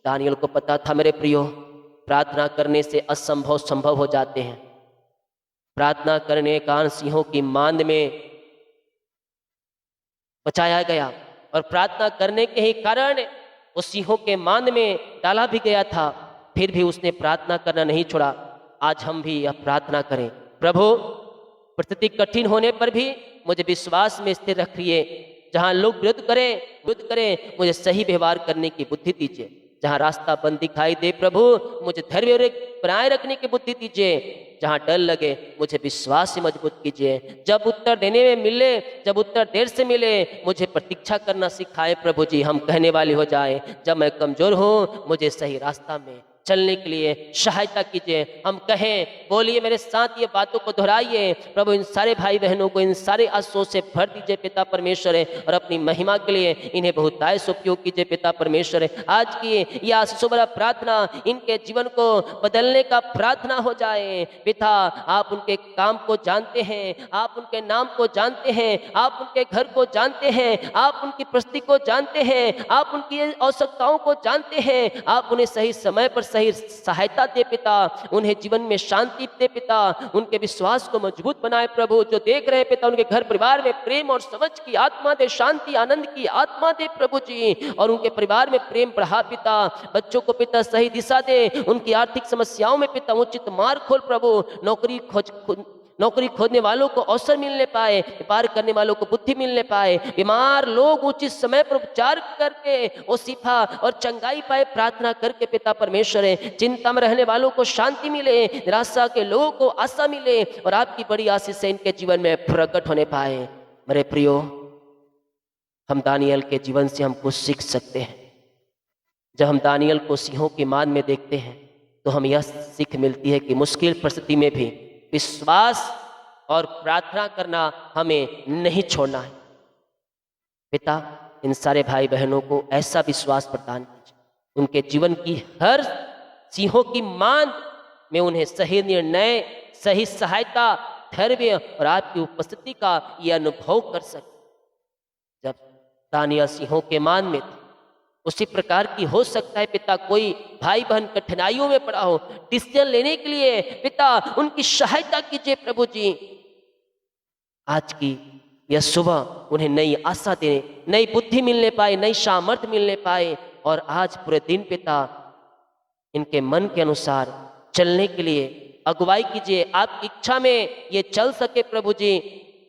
दानियल को पता था मेरे प्रियो, प्रार्थना करने से असंभव संभव हो जाते हैं। प्रार्थना करने के कारण सिंहों की मांद में बचाया गया और प्रार्थना करने के ही कारण उस सिंहों के मांद में डाला भी गया था, फिर भी उसने प्रार्थना करना नहीं छोड़ा। आज हम भी यह प्रार्थना करें, प्रभु परिस्थिति कठिन होने पर भी मुझे विश्वास में स्थिर रखिए। जहाँ लोग विरोध करें, मुझे सही व्यवहार करने की बुद्धि दीजिए। जहाँ रास्ता बंद दिखाई दे प्रभु, मुझे धैर्य बनाए रखने की बुद्धि दीजिए। जहाँ डर लगे, मुझे विश्वास से मजबूत कीजिए। जब उत्तर देने में मिले, जब उत्तर देर से मिले, मुझे प्रतीक्षा करना सिखाए प्रभु जी। हम कहने वाले हो जाए, जब मैं कमजोर हूँ, मुझे सही रास्ता में चलने के लिए सहायता कीजिए। हम कहें, बोलिए मेरे साथ ये बातों को दोहराइए। प्रभु इन सारे भाई बहनों को इन सारे आंसुओं से भर दीजिए पिता परमेश्वर है, और अपनी महिमा के लिए इन्हें बहुतायत से उपयोग कीजिए पिता परमेश्वर है। आज की यह आशीषों भरा प्रार्थना इनके जीवन को बदलने का प्रार्थना हो जाए। पिता आप उनके काम को जानते हैं, आप उनके नाम को जानते हैं, आप उनके घर को जानते हैं, आप उनकी परिस्थिति को जानते हैं, आप उनकी आवश्यकताओं को जानते हैं। आप उन्हें सही समय पर सही सहायता दे पिता, उन्हें जीवन में शांति दे पिता, उनके विश्वास को मजबूत बनाए प्रभु। जो देख रहे पिता उनके घर परिवार में प्रेम और समझ की आत्मा दे, शांति आनंद की आत्मा दे प्रभु जी, और उनके परिवार में प्रेम बढ़ा पिता। बच्चों को पिता सही दिशा दे, उनकी आर्थिक समस्याओं में पिता उचित मार्ग खोल प्रभु। नौकरी खोजने वालों को अवसर मिलने पाए, व्यापार करने वालों को बुद्धि मिलने पाए, बीमार लोग उचित समय पर उपचार करके वो शिफा और चंगाई पाए, प्रार्थना करके पिता परमेश्वर है। चिंता में रहने वालों को शांति मिले, निराशा के लोगों को आशा मिले, और आपकी बड़ी आशीष से इनके जीवन में प्रकट होने पाए। मेरे प्रियो, हम दानियल के जीवन से हम कुछ सीख सकते हैं। जब हम दानियल को सिंहों की मान में देखते हैं तो हम यह सीख मिलती है कि मुश्किल परिस्थिति में भी विश्वास और प्रार्थना करना हमें नहीं छोड़ना है। पिता इन सारे भाई बहनों को ऐसा विश्वास प्रदान कीजिए, उनके जीवन की हर सिंहों की मान में उन्हें सही निर्णय, सही सहायता, धैर्य और आपकी उपस्थिति का यह अनुभव कर सके। जब दानियल सिंहों के मान में था, उसी प्रकार की हो सकता है पिता कोई भाई बहन कठिनाइयों में पड़ा हो, डिसीजन लेने के लिए पिता उनकी सहायता कीजिए प्रभु जी। आज की यह सुबह उन्हें नई आशा देने, नई बुद्धि मिलने पाए, नई सामर्थ्य मिलने पाए, और आज पूरे दिन पिता इनके मन के अनुसार चलने के लिए अगुवाई कीजिए। आपकी इच्छा में ये चल सके प्रभु जी,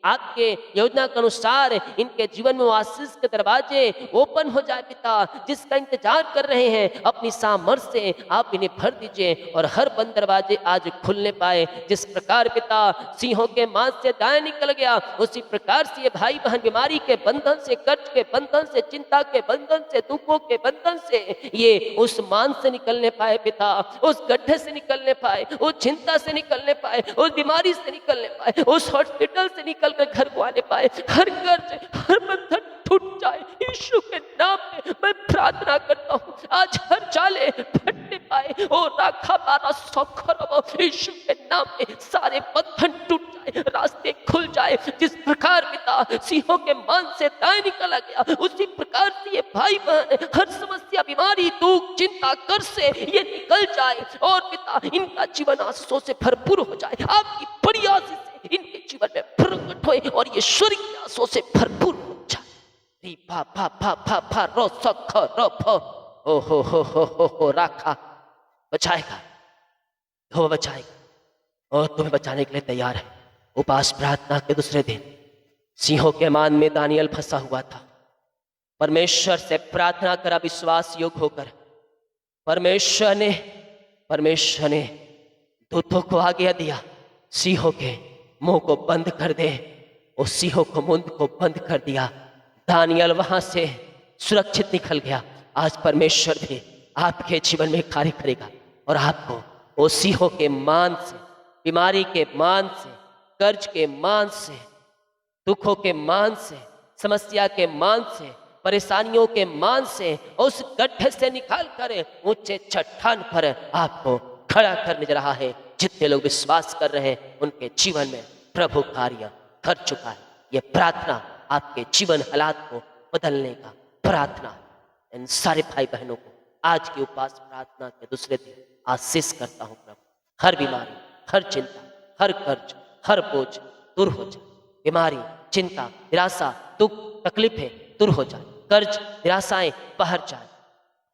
आपके योजना के अनुसार इनके जीवन में आशीष के दरवाजे ओपन हो जाए पिता, जिसका इंतजार कर रहे हैं। अपनी सामर्थ्य से आप इन्हें भर दीजिए और हर बंद दरवाजे आज खुलने पाए। जिस प्रकार पिता सिंहों के मांस से दाया निकल गया, उसी प्रकार से ये भाई बहन बीमारी के बंधन से, कर्ज के बंधन से, चिंता के बंधन से, दुखों के बंधन से ये उस मांस से निकलने पाए पिता, उस गड्ढे से निकलने पाए, उस चिंता से निकलने पाए, उस बीमारी से निकलने पाए, उस हॉस्पिटल से निकल कर घर को आने पाए। हर कर्ज, हर बंधन टूट जाए यीशु के नाम में मैं प्रार्थना करता हूँ। आज हर जाले फटने पाए, ओ राखा बारा सौखर यीशु के नाम में सारे बंधन टूट जाए, रास्ते खुल जाए। जिस प्रकार पिता सिंहों के मान से दाएं निकला गया, उसी प्रकार से ये भाई बहन हर समस्या, बीमारी, दुख, चिंता, कर से ये निकल जाए, और पिता इनका जीवन आशीषों से भरपूर हो जाए। आपकी बड़ी आशीष इनके जीवन में प्रकट होए और ये स्वर्ग की आशीषों से भरपूर हो जाए। री भा भा भा भा भा रो सख रो भ ओ हो राखा बचाएगा, हो बचाएगा, और तुम्हें बचाने के लिए तैयार है। उपास प्रार्थना के दूसरे दिन सिंहों के मान में दानियल फंसा हुआ था। परमेश्वर से प्रार्थना करा विश्वास योग होकर। परमेश्वर ने दूतों को आज्ञा दिया, सिंहों के मुंह को बंद कर दे। उस सिंहों को मुंह को बंद कर दिया। दानियल वहां से सुरक्षित निकल गया। आज परमेश्वर भी आपके जीवन में कार्य करेगा और आपको वो सिंहों के मान से, बीमारी के मान से, कर्ज के मान से, दुखों के मान से, समस्या के मान से, परेशानियों के मान से, उस गड्ढे से निकाल कर ऊंचे चट्टान पर आपको खड़ा करने जा रहा है। जितने लोग विश्वास कर रहे हैं उनके जीवन में प्रभु कार्य कर चुका है। ये प्रार्थना आपके जीवन हालात को बदलने का प्रार्थना। इन सारे भाई बहनों को आज की उपवास प्रार्थना के दूसरे दिन आशीष करता हूँ प्रभु। हर बीमारी, हर चिंता, हर कर्ज, हर बोझ दूर हो जाए। बीमारी, चिंता, निराशा, दुख, तकलीफें दूर हो जाए। कर्ज, निराशाएं बाहर जाए।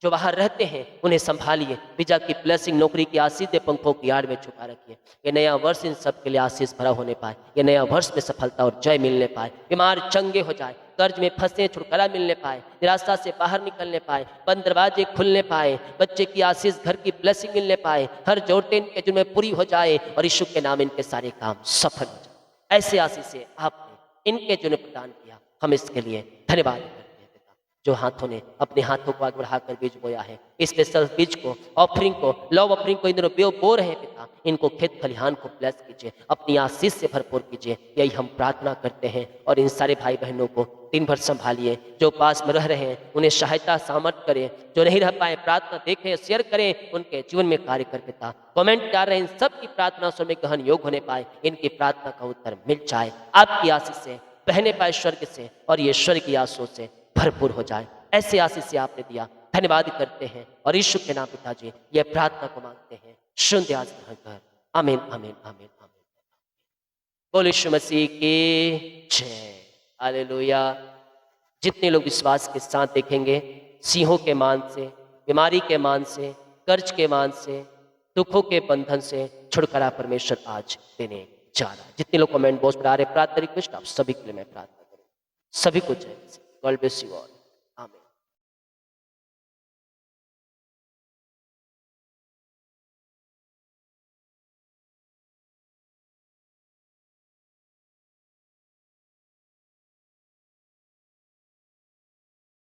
जो बाहर रहते हैं उन्हें संभालिए। वीजा की ब्लेसिंग, नौकरी की आशीष दे पंखों की आड़ में छुपा रखिए। ये नया वर्ष इन सब के लिए आशीष भरा होने पाए। ये नया वर्ष में सफलता और जय मिलने पाए। बीमार चंगे हो जाए, कर्ज में फंसे छुटकारा मिलने पाए, निराशा से बाहर निकलने पाए, बंद दरवाजे खुलने पाए, बच्चे की आशीष, घर की ब्लेसिंग मिलने पाए, हर जरूरतें इनके जिनमें पूरी हो जाए और यीशु के नाम इनके सारे काम सफल हो जाए। ऐसे आशीष से आपने इनके जिन्हें प्रदान किया, हम इसके लिए धन्यवाद करते हैं पिता। जो हाथों ने अपने हाथों को आगे बढ़ाकर बीज बोया है, स्पेशल बीज को, ऑफरिंग को, लव ऑफरिंग को इन दिनों बो रहे हैं पिता, इनको खेत खलिहान को ब्लेस कीजिए, अपनी आशीष से भरपूर कीजिए, यही हम प्रार्थना करते हैं। और इन सारे भाई बहनों को दिन भर संभालिए, जो पास में रह रहे हैं उन्हें सहायता सामर्थ करें, जो नहीं रह पाए प्रार्थना देखें, शेयर करें, उनके जीवन में कार्य कर पिता। कमेंट डाल रहे हैं, इन सब की प्रार्थना में गहन योग होने पाए, इनकी प्रार्थना का उत्तर मिल जाए, आपकी आशीष से बहने पाए स्वर्ग से, और ये स्वर्ग की आशीषों से भरपूर हो जाए। ऐसे आशीष से आपने दिया, धन्यवाद करते हैं, और यीशु के नाम पिताजी ये प्रार्थना को मांगते हैं, सुन आज ग्रहण कर। आमीन आमीन आमीन आमीन। बोलो यीशु मसीह की जय। हालेलुया। जितने लोग विश्वास के साथ देखेंगे, सिंहों के मान से, बीमारी के मान से, कर्ज के मान से, दुखों के बंधन से छुटकारा परमेश्वर आज देने जा रहा है। जितने लोग कमेंट बॉक्स पर आ रहे प्रार्थना रिक्वेस्ट, आप सभी के लिए मैं प्रार्थना करूँ। सभी को जय। God bless you all.